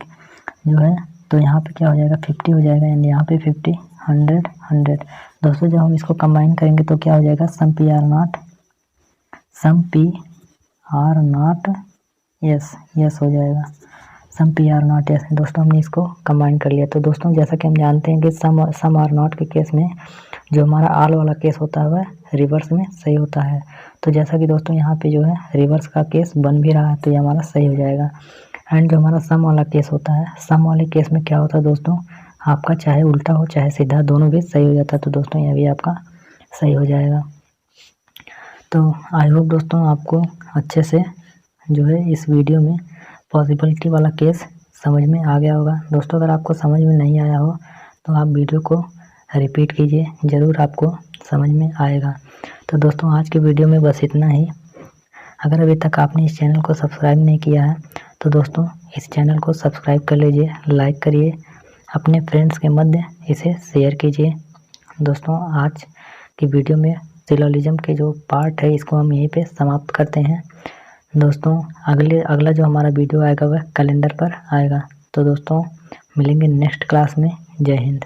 जो है, तो यहाँ पे क्या हो जाएगा, 50 हो जाएगा, एंड यहाँ पे 50, 100। दोस्तों जब हम इसको कंबाइन करेंगे तो क्या हो जाएगा, some P are not yes हो जाएगा, some P are not yes. दोस्तों हमने इसको कंबाइन कर लिया। तो दोस्तों जैसा कि हम जानते हैं कि सम आर नॉट के केस में जो हमारा आल वाला केस होता है वह रिवर्स में सही होता है। तो जैसा कि दोस्तों यहाँ पे जो है रिवर्स का केस बन भी रहा है, तो ये हमारा सही हो जाएगा। एंड जो हमारा सम वाला केस होता है, सम वाले केस में क्या होता है दोस्तों, आपका चाहे उल्टा हो चाहे सीधा, दोनों भी सही हो जाता है। तो दोस्तों यह भी आपका सही हो जाएगा। तो आई होप दोस्तों आपको अच्छे से जो है इस वीडियो में पॉसिबिलिटी वाला केस समझ में आ गया होगा। दोस्तों अगर आपको समझ में नहीं आया हो तो आप वीडियो को रिपीट कीजिए, ज़रूर आपको समझ में आएगा। तो दोस्तों आज के वीडियो में बस इतना ही। अगर अभी तक आपने इस चैनल को सब्सक्राइब नहीं किया है तो दोस्तों इस चैनल को सब्सक्राइब कर लीजिए, लाइक करिए, अपने फ्रेंड्स के मध्य इसे शेयर कीजिए। दोस्तों आज की वीडियो में सिलोजिज्म के जो पार्ट है इसको हम यहीं पे समाप्त करते हैं। दोस्तों अगला जो हमारा वीडियो आएगा वह कैलेंडर पर आएगा। तो दोस्तों मिलेंगे नेक्स्ट क्लास में। जय हिंद।